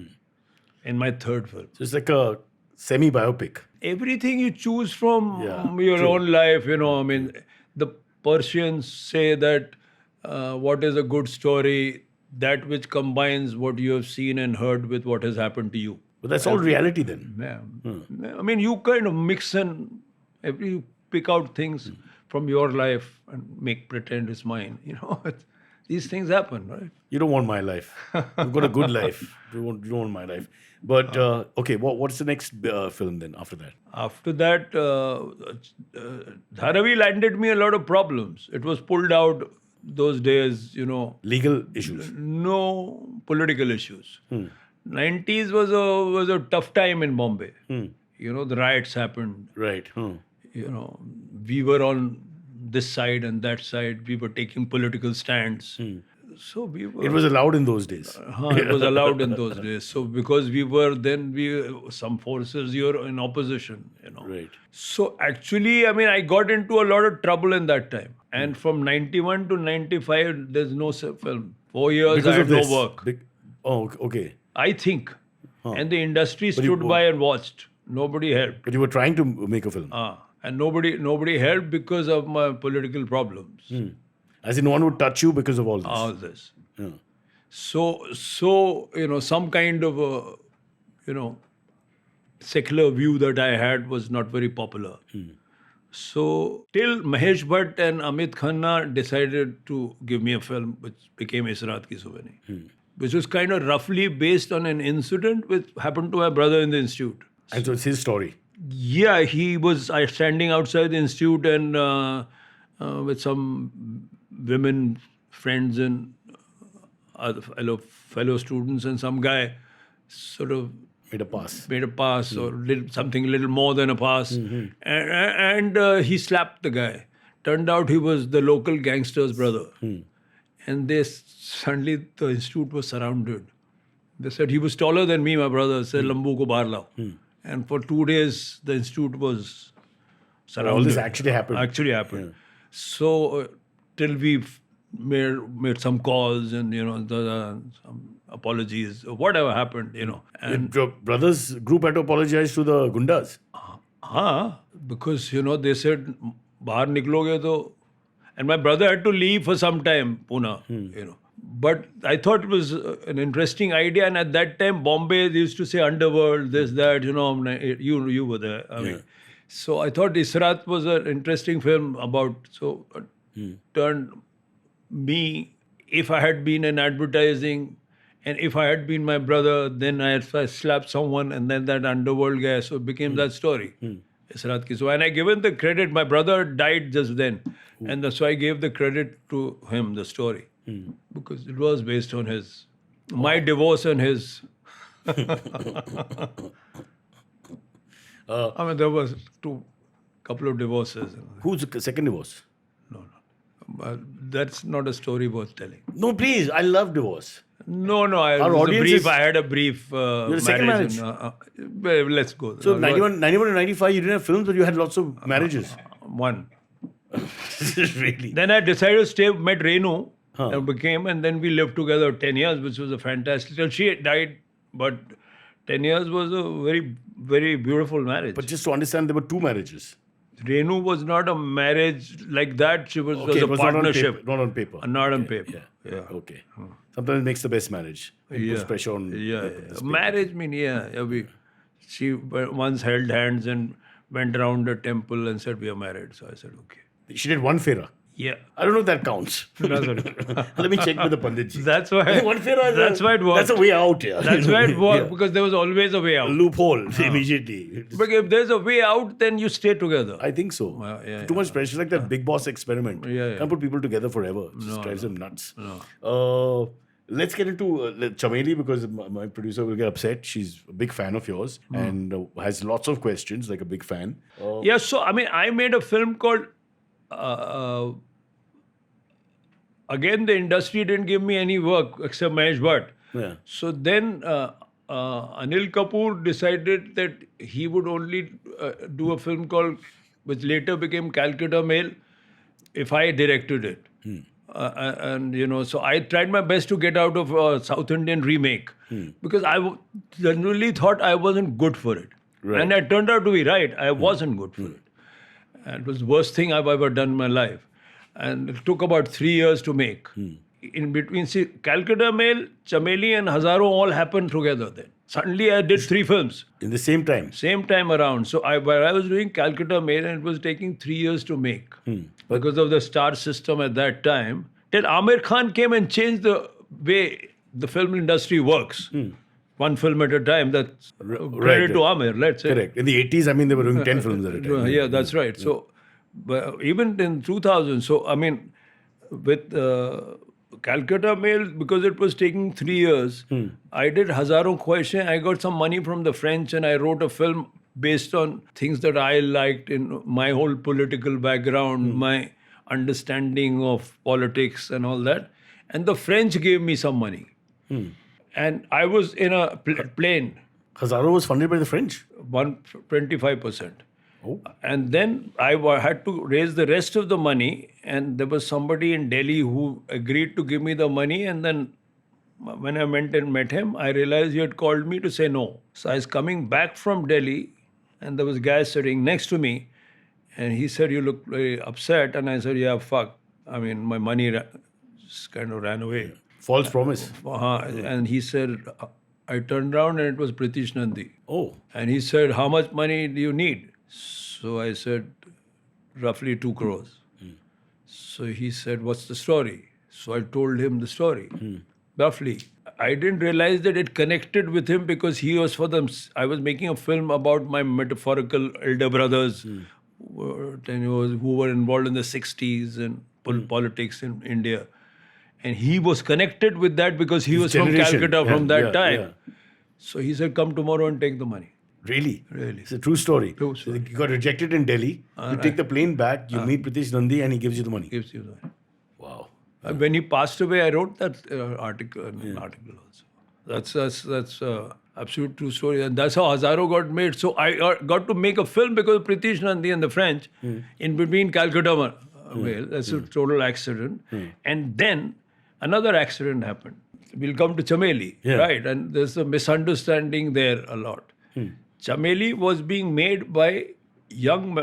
in my third film. So it's like a semi-biopic. Everything you choose from Yeah, your true. own life, the Persians say that what is a good story? That which combines what you have seen and heard with what has happened to you. But that's all reality then. Yeah. You kind of mix and you pick out things from your life and make pretend it's mine. These things happen, right? You don't want my life. You've got a good life. You don't want my life. But okay, what's the next film then after that? After that, Dharavi landed me a lot of problems. It was pulled out those days, Legal issues. no political issues. 90s was a tough time in Bombay. The riots happened. Right. We were on this side and that side. We were taking political stands. So we were. It was allowed in those days. It was allowed in those days. So because we were some forces, you're in opposition. Right. So actually, I got into a lot of trouble in that time. And from 91 to 95, there's no film. 4 years, Because I of had this. no work. Okay. I think. And the industry you- stood by and watched. Nobody helped. But you were trying to make a film. And nobody helped because of my political problems. As in, no one would touch you because of all this. All this. Yeah. So some kind of a, secular view that I had was not very popular. So till Mahesh Bhatt and Amit Khanna decided to give me a film which became Is Raat Ki Subani, which was kind of roughly based on an incident which happened to my brother in the institute. And so it's his story. Yeah, he was standing outside the institute and with some women friends and other fellow students, and some guy sort of Made a pass. made a pass or did something a little more than a pass, and he slapped the guy. Turned out he was the local gangster's brother, and suddenly the institute was surrounded. They said he was taller than me, my brother. Said Lambu ko bahar lao. And for 2 days the institute was surrounded. All this actually happened. Actually happened. So till we made some calls and some apologies, whatever happened, and Your brother's group had to apologize to the Gundas. because they said bahar nikloge to, and my brother had to leave for some time, Pune, But I thought it was an interesting idea, and at that time Bombay they used to say underworld, this that, you were there. I mean, so I thought Is Raat was an interesting film about turned me, if I had been in advertising and if I had been my brother, then I slapped someone and then that underworld guy, so it became that story. Is Raat Ki Subani. And I given the credit, my brother died just then, and so I gave the credit to him, the story, because it was based on my divorce and his. There was couple of divorces. Who's the second divorce? That's not a story worth telling. No, please. I love divorce. No, Our it was a audience brief. is- I had a brief Your second marriage. Well, let's go. So 91 to 95, you didn't have films, but you had lots of marriages. One. Really? Then I decided to stay, met Renu, and then we lived together 10 years, which was a fantastic. Till she died, but 10 years was a very, very beautiful marriage. But just to understand, there were two marriages. Renu was not a marriage like that. She was, Okay, was it a was partnership. not on paper. Not on Okay, paper. Yeah. Yeah. Okay. Sometimes it makes the best marriage. It puts pressure on. Yeah. this Marriage mean, she once held hands and went around the temple and said, we are married. So I said, okay. She did one fera. Yeah. I don't know if that counts. Let me check with the Panditji. That's why. One fera is That's why it worked. That's a way out, yeah. That's why it worked, because there was always a way out. Loophole immediately. But if there's a way out, then you stay together. I think so. yeah, Too much pressure. It's like that Big Boss experiment. Yeah. Can't put people together forever. It just drives them nuts. Let's get into Chameli, because my producer will get upset. She's a big fan of yours and has lots of questions, like a big fan. Yeah, so I mean, I made a film called. Again, the industry didn't give me any work except Mahesh Bhatt. Yeah. So then Anil Kapoor decided that he would only do a film called, which later became Calcutta Mail, if I directed it. And so I tried my best to get out of a South Indian remake because I generally thought I wasn't good for it. Right. And I turned out to be right. I wasn't good for it. And it was the worst thing I've ever done in my life. And it took about 3 years to make. In between, see, Calcutta Mail, Chameli and Hazaro all happened together then. Suddenly I did 3 films, In the same time. same time around. So I was doing Calcutta Mail and it was taking 3 years to make because of the star system at that time. Till Amir Khan came and changed the way the film industry works. One film at a time. That's credit to Amir, let's say. Correct. In the 80s, I mean, they were doing 10 films at a time. Yeah, that's right. So, but even in 2000, so I mean, with Calcutta Mail, because it was taking 3 years, I did Hazaron Khwaishein. I got some money from the French and I wrote a film based on things that I liked in my whole political background, my understanding of politics and all that. And the French gave me some money. And I was in a plane, Hazaro was funded by the French. 25%. Oh. And then I had to raise the rest of the money, and there was somebody in Delhi who agreed to give me the money. And then when I went and met him, I realized he had called me to say no. So I was coming back from Delhi, and there was a guy sitting next to me, and he said, "You look very upset." And I said, "Yeah, fuck. I mean, my money just kind of ran away." False promise. And he said, I turned around and it was Pritish Nandi. Oh. And he said, "How much money do you need?" So I said, "Roughly 2 crores. So he said, "What's the story?" So I told him the story, roughly. I didn't realize that it connected with him because he was for them. I was making a film about my metaphorical elder brothers who were involved in the 60s and politics in India. And he was connected with that because he was from Calcutta from that time. Yeah. So he said, "Come tomorrow and take the money." Really? Really. It's a true story. True story. So you got rejected in Delhi. You take the plane back, you meet Pritish Nandi, and he gives you the money. Gives you the money. Wow. When he passed away, I wrote that article also. That's absolute true story, and that's how Hazaro got made. So I got to make a film because of Pritish Nandi and the French in between Calcutta Mail. That's a total accident. And then another accident happened. We'll come to Chameli, right? And there's a misunderstanding there a lot. Chameli was being made by young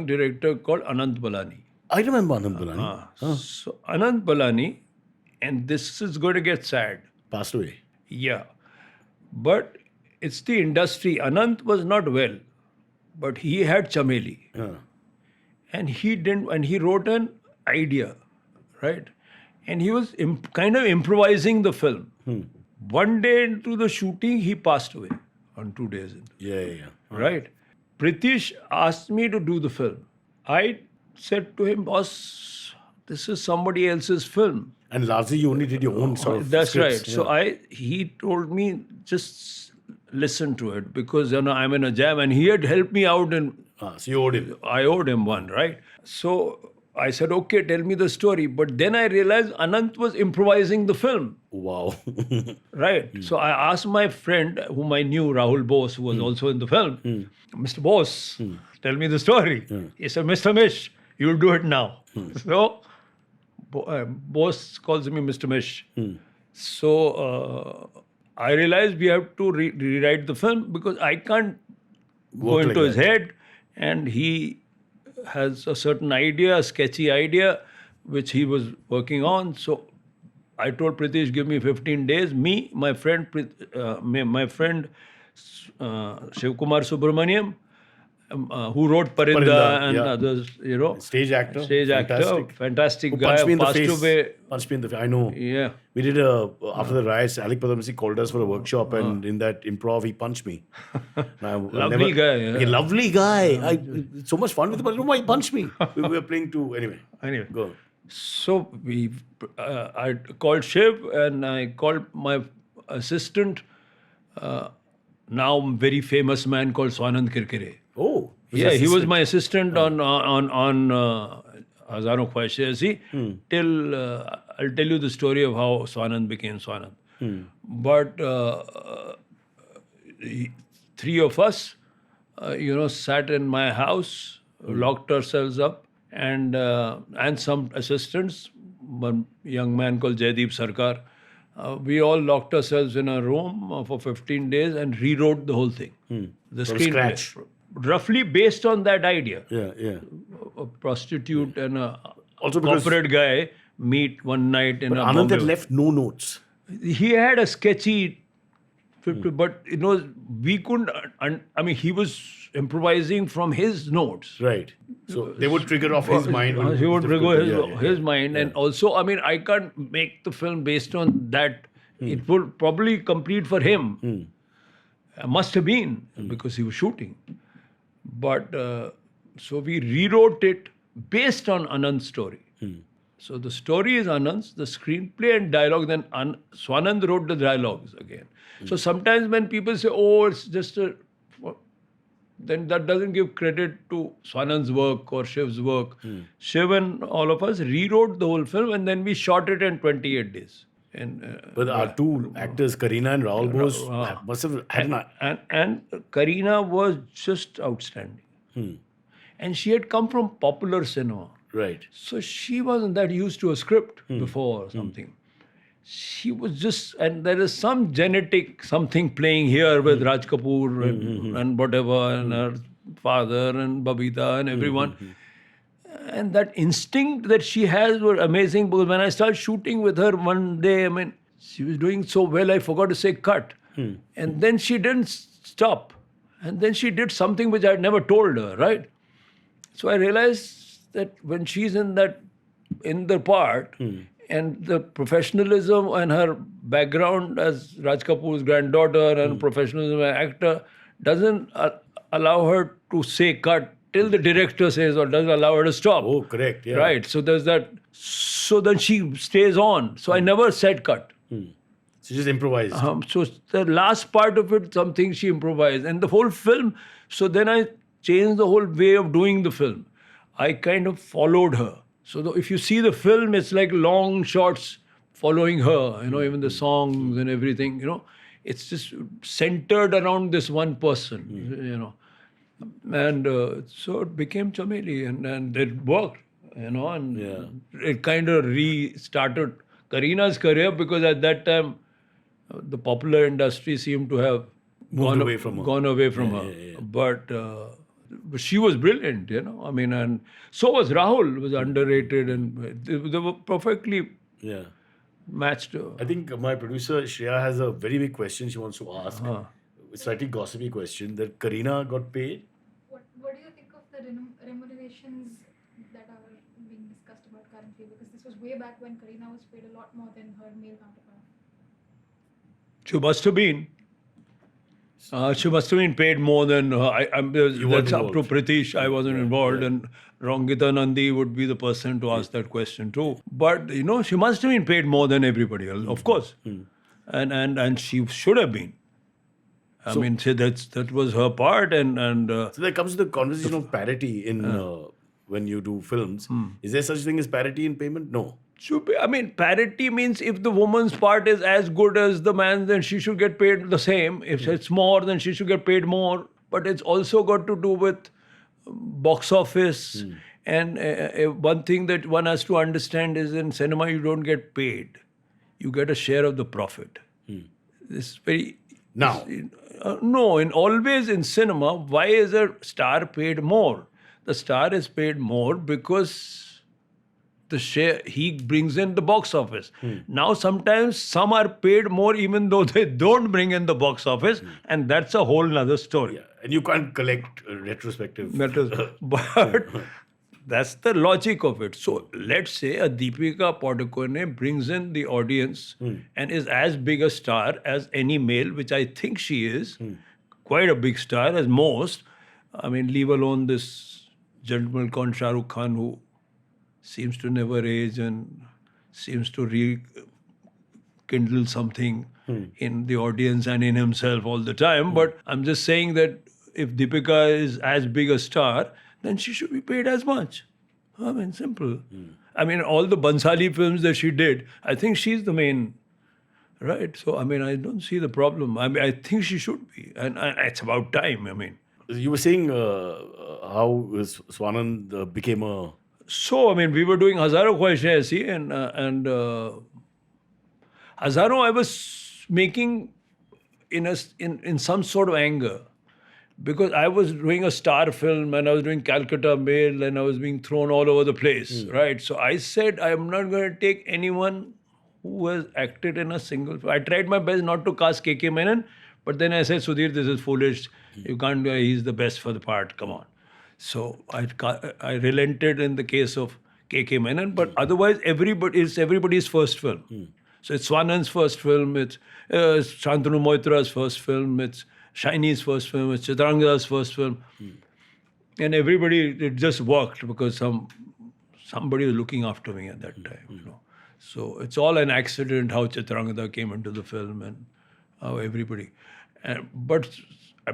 director called Anant Balani. I remember Anand Balani. So Anant Balani, and this is going to get sad. Passed away. Yeah. But it's the industry. Anant was not well, but he had Chameli. And he wrote an idea, right? And he was kind of improvising the film. One day into the shooting, he passed away on 2 days into. Yeah. Right? Pritish asked me to do the film. I said to him, "Boss, this is somebody else's film." And largely you only did your own sort of That's scripts. right. So he told me, "Just listen to it," because I'm in a jam, and he had helped me out, and So you owed him. I owed him one, right? So I said, "Okay, tell me the story." But then I realized Anant was improvising the film. Wow. Right. So I asked my friend, whom I knew, Rahul Bose, who was also in the film, "Mr. Bose, tell me the story." He said, "Mr. Mish, you'll do it now." So Bose calls me Mr. Mish. So I realized we have to rewrite the film because I can't go Work into like his that. head, and he has a certain idea, a sketchy idea, which he was working on. So I told Pritish, give me 15 days. Me, my friend, my friend Shivkumar Subramaniam, who wrote Parinda, Parinda, and yeah. others, Stage actor. stage actor, Fantastic. fantastic Who guy, punched me in the passed face. away. Punched me in the face. I know. Yeah. We did after the riots, Alec Padamasi called us for a workshop, and in that improv, he punched me. Lovely guy, yeah. Lovely guy. So much fun with him, but I don't know why he punched me. We were playing to, anyway. Anyway. Go on. So I called Shiv and I called my assistant, now very famous man called Swanand Kirkire. Oh. Yeah, he was my assistant on Hazaron Khwahishein Aisi till I'll tell you the story of how Swanand became Swanand. But three of us, sat in my house, locked ourselves up, and some assistants, one young man called Jaideep Sarkar. We all locked ourselves in a room for 15 days and rewrote the whole thing. The From screenplay. scratch. Roughly based on that idea. Yeah. A prostitute and a Also because- corporate guy meet one night in a Anand had Bombay. left no notes. He had a sketchy, but we couldn't. He was improvising from his notes. Right. So they would trigger off his mind. He would trigger Yeah. his mind, and also, I can't make the film based on that. It would probably complete for him. Must have been because he was shooting. But so we rewrote it based on Anand's story. So the story is Anand's, the screenplay and dialogue. Then Swanand wrote the dialogues again. So sometimes when people say, "Oh, it's just a," then that doesn't give credit to Swanand's work or Shiv's work. Shiv and all of us rewrote the whole film, and then we shot it in 28 days. And But our two actors, Kareena and Rahul Bose, must have had an and Kareena was just outstanding. And she had come from popular cinema. right. So she wasn't that used to a script before or something. She was just, and there is some genetic something playing here with Raj Kapoor and whatever, and her father and Babita and everyone. And that instinct that she has were amazing, because when I started shooting with her one day, she was doing so well, I forgot to say cut. And then she didn't stop. And then she did something which I had never told her, right? So I realized that when she's in the part, and the professionalism and her background as Raj Kapoor's granddaughter and professionalism as an actor doesn't allow her to say cut till the director says, or doesn't allow her to stop. Oh, correct. Yeah. Right. So there's that. So then she stays on. So I never said cut. She just improvised. So the last part of it, something she improvised. And the whole film, so then I changed the whole way of doing the film. I kind of followed her. So if you see the film, it's like long shots following her, even the songs and everything, It's just centered around this one person, And so it became Chameli, and it worked, and it kind of restarted Kareena's career, because at that time, the popular industry seemed to have Moved away from her. Gone away from her. But she was brilliant, and so was Rahul, was underrated, and they were perfectly Yeah. matched. I think my producer Shreya has a very big question she wants to ask. A slightly gossipy question, that Kareena got paid. What do you think of the remunerations that are being discussed about currently? Because this was way back when Kareena was paid a lot more than her male counterpart. She must have been. She must have been paid more than that's up to involved. Pritish. I wasn't involved, and Rongita Nandi would be the person to ask that question too. But she must have been paid more than everybody else, of course, and she should have been. That was her part, and So there comes the conversation of parity in when you do films. Is there such thing as parity in payment? No. should be, parity means if the woman's part is as good as the man's, then she should get paid the same. If it's more, then she should get paid more. But it's also got to do with box office. And one thing that one has to understand is in cinema, you don't get paid. You get a share of the profit. This is very Now. no, in always in cinema, why is a star paid more? The star is paid more because the share he brings in the box office. Now sometimes some are paid more even though they don't bring in the box office, and that's a whole nother story. Yeah. And you can't collect retrospective. That is, but that's the logic of it. So let's say a Deepika Padukone brings in the audience and is as big a star as any male, which I think she is, quite a big star as most. I mean, leave alone this gentleman called Shah Rukh Khan who seems to never age and seems to rekindle something in the audience and in himself all the time. But I'm just saying that if Deepika is as big a star, then she should be paid as much. I mean, simple. I mean, all the Bansali films that she did, I think she's the main, right? So, I mean, I don't see the problem. I mean, I think she should be. And it's about time, I mean. You were saying how Swanand became a... So, I mean, we were doing Hazaro Khwaishein Aisi and Hazaro I was making in some sort of anger because I was doing a star film and I was doing Calcutta Mail and I was being thrown all over the place, right? So I said, I'm not going to take anyone who has acted in a single film. I tried my best not to cast KK Menon, but then I said, Sudhir, this is foolish. You can't, he's the best for the part, come on. So I relented in the case of KK Menon, but otherwise it's everybody's first film. So it's Swanand's first film, it's Shantanu Moitra's first film, it's Shiny's first film, it's Chitrangada's first film. And everybody, it just worked because somebody was looking after me at that time, you know. So it's all an accident how Chitrangada came into the film and how everybody. But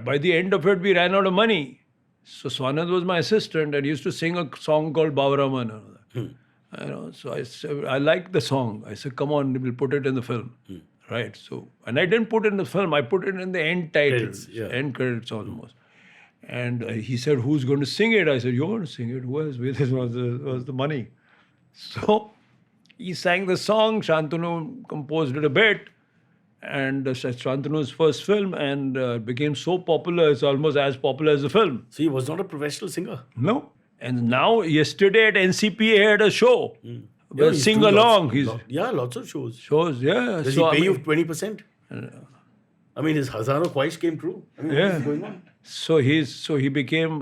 by the end of it, we ran out of money. So Swanand was my assistant and he used to sing a song called Bavaraman. You know, so I said, I like the song. I said, come on, we'll put it in the film. Right. So, and I didn't put it in the film. I put it in the end titles, end credits almost. And he said, who's going to sing it? I said, you're going to sing it. Who else? This was the money. So he sang the song. Shantanu composed it a bit. And Shantanu's first film and became so popular, it's almost as popular as the film. So he was not a professional singer? No. And now, yesterday at NCPA, he had a show. Yeah, he's Sing doing along. lots of shows. Shows, yeah. Does So, he pay I you 20%? I mean, his Hazaro Khwaish came true. I mean, what is going on? So he became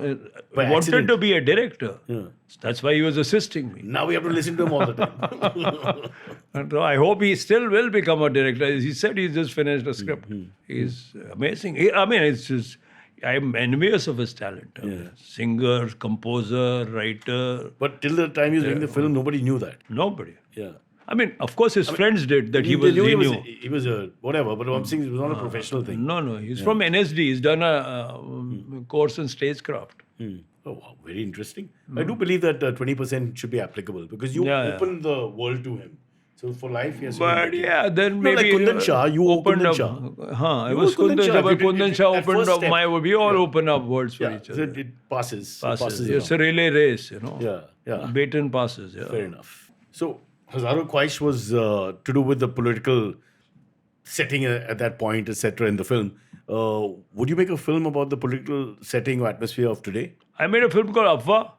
By wanted accident. to be a director. Yeah. That's why he was assisting me. Now we have to listen to him all the time. And I hope he still will become a director. He said he's just finished a script. He's amazing. I mean, it's just I'm envious of his talent. I mean, singer, composer, writer. But till the time he was doing the film, nobody knew that. Nobody. Yeah. I mean, of course, his friends did that. He knew knew. he was a whatever, but I'm saying it was not a professional thing. No. He's from NSD. He's done a course in stagecraft. Oh, wow, very interesting. I do believe that 20% should be applicable because you Yeah, yeah. open the world to him. So for life, yes. But yeah, then No, maybe like Kundan Shah, you opened up. Shah. It You was were Kundan Kundan Shah. Shah. But You did- Kundan Shah that opened first up step. my world. We all open up worlds for Yeah, each so other. it passes. Passes. it It's on. a relay race, you know. Yeah. Baton passes. Yeah. Fair enough. So Hazaro Khwaish was to do with the political setting at that point, etc. in the film. Would you make a film about the political setting or atmosphere of today? I made a film called Afwa,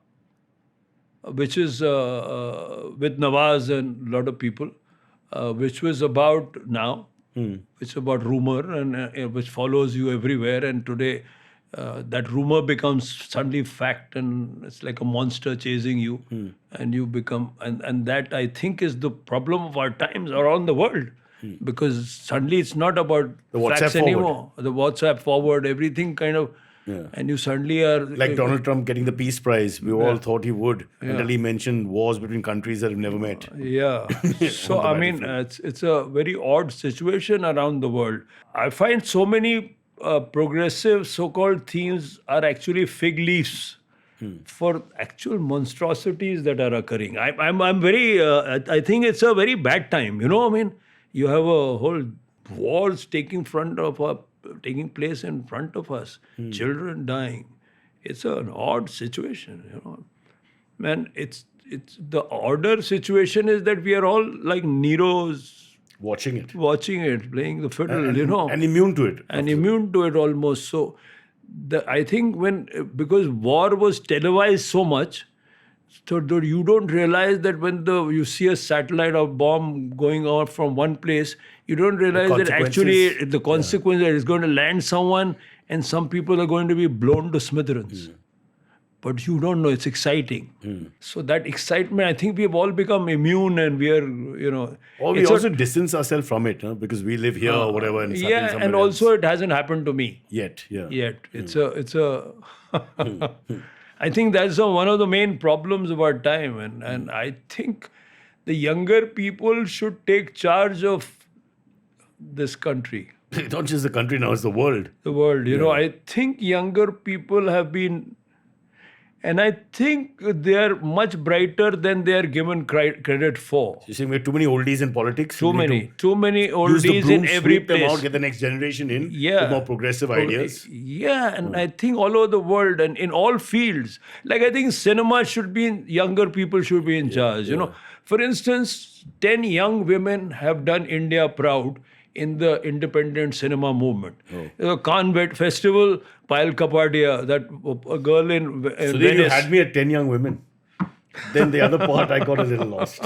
which is with Nawaz and a lot of people, which was about now. It's about rumor and which follows you everywhere. And today, that rumor becomes suddenly fact, and it's like a monster chasing you, and you become. And that I think is the problem of our times around the world. Because suddenly it's not about The WhatsApp facts forward. anymore. The WhatsApp forward, everything kind of, and you suddenly are Like Donald Trump getting the Peace Prize, we all thought he would until he mentioned wars between countries that have never met. Yeah. So, On the I mean, it's a very odd situation around the world. I find so many progressive so-called themes are actually fig leaves for actual monstrosities that are occurring. I'm very, I think it's a very bad time. You know, I mean, you have a whole wars taking place in front of us, children dying. It's an odd situation, you know. Man, it's the order situation is that we are all like Nero's Watching it. watching it, playing the fiddle, you know. And immune to it. And immune to it almost. So I think because war was televised so much, so you don't realize that when you see a satellite or bomb going off from one place, you don't realize that actually consequences. the consequence that it's going to land someone and some people are going to be blown to smithereens. But you don't know, it's exciting. So that excitement, I think we have all become immune and we are, you know. Or we it's a- also distance ourselves from it, huh? Because we live here or whatever. And it's happening yeah, somewhere and else. also it hasn't happened to me. Yet. It's a I think that's one of the main problems of our time, and I think the younger people should take charge of this country, Not just the country now, it's the world. the world. You know, I think younger people have been, and I think they are much brighter than they are given credit for. You're saying we have too many oldies in politics? Too We need many to use the oldies broom, in every sweep them place. out, get the next generation in Yeah. with more progressive ideas. Yeah, and I think all over the world and in all fields, like I think cinema should be younger people should be in charge. You know, for instance, 10 young women have done India proud in the independent cinema movement. The Cannes Festival, Payal Kapadia, that a girl in So then you Venice. had me at 10 young women. Then the other part I got a little lost.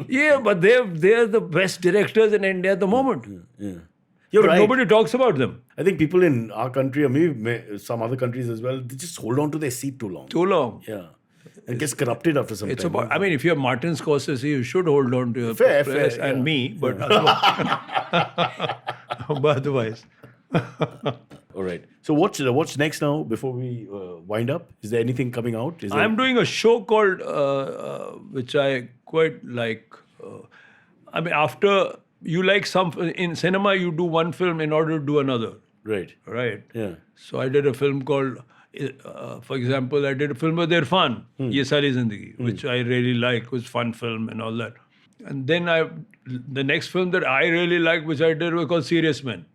Yeah, but they're the best directors in India at the moment. You're But right. nobody talks about them. I think people in our country or maybe some other countries as well, they just hold on to their seat too long. Too long. Yeah. And gets corrupted after some It's time. about. I mean, if you're Martin Scorsese, you should hold on to your Fair, place fair, and yeah. me, but otherwise, All right. So what's next now before we wind up? Is there anything coming out? Is there, I'm doing a show called, which I quite like. I mean, after you like in cinema, you do one film in order to do another, Right. right? Yeah. So I did a film called, for example, I did a film with Irfan, Ye Sari Zindagi, which I really liked. It was fun film and all that. And then the next film that I really liked, which I did, was called Serious Men.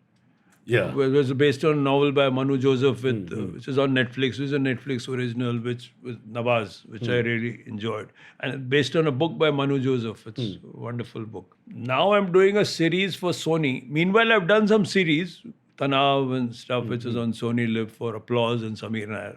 Yeah. It was based on a novel by Manu Joseph, which is on Netflix. It was a Netflix original, which was Nawaz, which I really enjoyed. And based on a book by Manu Joseph. It's a wonderful book. Now I'm doing a series for Sony. Meanwhile, I've done some series, Tanav and stuff, which is on Sony Live for Applause and Sameer Nair,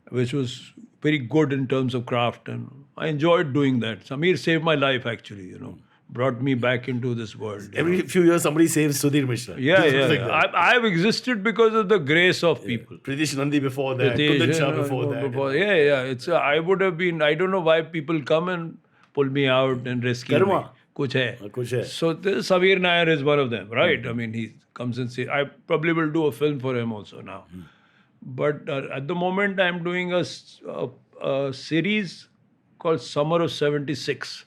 which was very good in terms of craft. And I enjoyed doing that. Sameer saved my life, actually, you know. Brought me back into this world. you know. Every few years, somebody saves Sudhir Mishra. Yeah, Just yeah. like that. I've existed because of the grace of people. Pritish Nandi before that. Pritesh, Kundan Shah yeah, before that. yeah. It's I would have been. I don't know why people come and pull me out and rescue Karma. me. Kuch hai. Kuch hai. So this Sameer Nair is one of them, right? I mean, he comes and says, I probably will do a film for him also now. But at the moment, I'm doing a series called Summer of '76.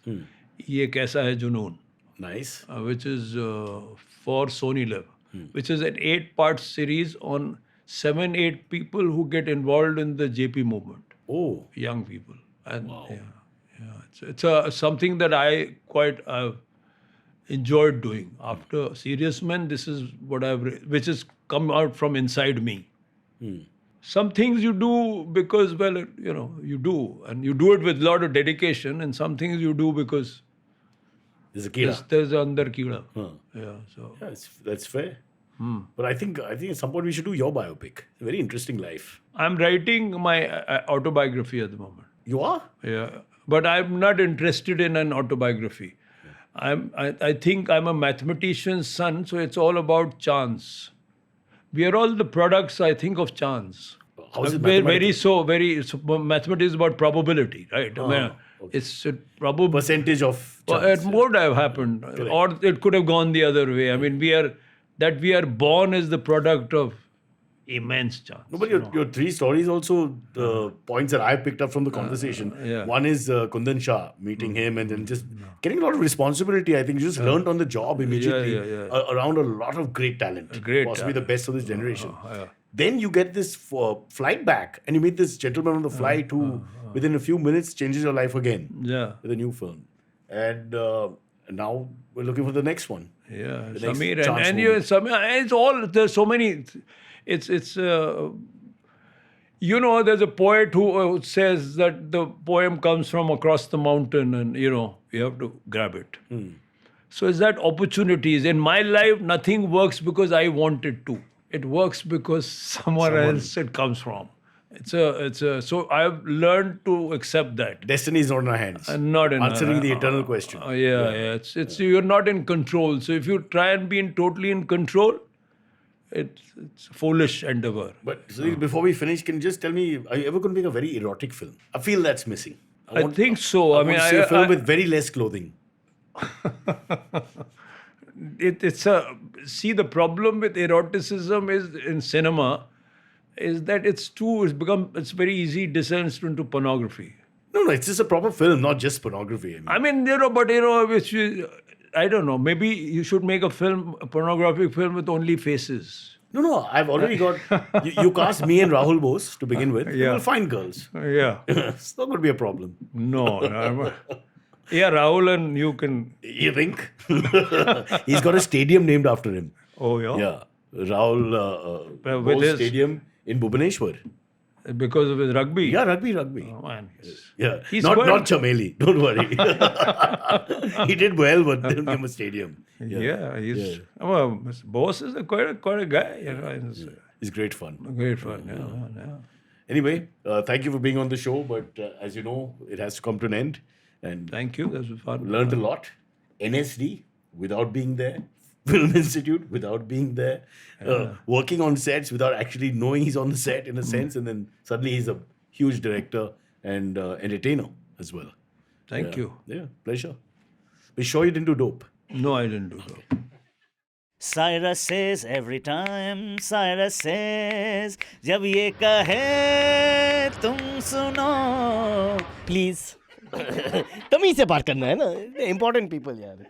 Ye Kaisa Hai Junoon. Nice. Which is for Sony Live, which is an 8-part series on 7-8 people who get involved in the JP movement, Oh. young people. And it's something that I quite enjoyed doing. After Serious Men, this is what which has come out from inside me. Some things you do because, well, you know, you do, and you do it with a lot of dedication, and some things you do because There's a kira. there's andar keeda. Huh. Yeah, so. Yeah, that's fair. But I think at some point we should do your biopic. A very interesting life. I'm writing my autobiography at the moment. You are? Yeah, but I'm not interested in an autobiography. I think I'm a mathematician's son, so it's all about chance. We are all the products, I think, of chance. How is it mathematics is about probability, right? I mean, it's a probable percentage of Well, chance, it would have happened, or it could have gone the other way. I mean, we are born as the product of immense chance. No, but your three stories also, the points that I picked up from the conversation. yeah. One is Kundan Shah, meeting him and then just getting a lot of responsibility. I think you just learned on the job immediately around a lot of great talent. Great Possibly the talent. best of this generation. Then you get this flight back and you meet this gentleman on the flight who within a few minutes changes your life again Yeah. with a new film. And now we're looking for the next one. Yeah, The next Sameer chance and movie. Sameer, it's all, there's so many. It's there's a poet who says that the poem comes from across the mountain, and you have to grab it. So it's that opportunities. In my life, nothing works because I want it to. It works because somewhere else it comes from. So I've learned to accept that. Destiny is not in our hands. Not in Answering the eternal question. yeah. It's you're not in control. So if you try and be totally in control, it's a foolish endeavor. But Sudhir, before we finish, can you just tell me, are you ever going to make a very erotic film? I feel that's missing. I think so. I mean, want to see a film with very less clothing. See, the problem with eroticism is in cinema is that it's very easy descends into pornography. No, it's just a proper film, not just pornography. I mean. I don't know, maybe you should make a pornographic film with only faces. No, I've already got. You cast me and Rahul Bose to begin with. You will find girls. Yeah. It's not going to be a problem. No. Yeah, Rahul and you can. You think? He's got a stadium named after him. Oh, yeah? Yeah. Rahul with Bose his- Stadium in Bhubaneswar. Because of his rugby. Yeah, rugby. Oh, man. Yeah, He's not quite- Chameli. Don't worry. He did well, but didn't give him a stadium. Yeah, he's. Well, Mr. Bose is quite a guy. It's great fun. Great fun. Yeah. Anyway, thank you for being on the show. But as you know, it has to come to an end. And Thank you. That was fun. learned a lot. NSD without being there. Film Institute without being there. Working on sets without actually knowing he's on the set in a sense. And then suddenly he's a huge director and entertainer as well. Thank you. Yeah, pleasure. Be sure you didn't do dope. No, I didn't do that. Cyrus says every time, Cyrus says, जब ये कहे तुम सुनो, please. तमीज से बात करना है ना, important people यार.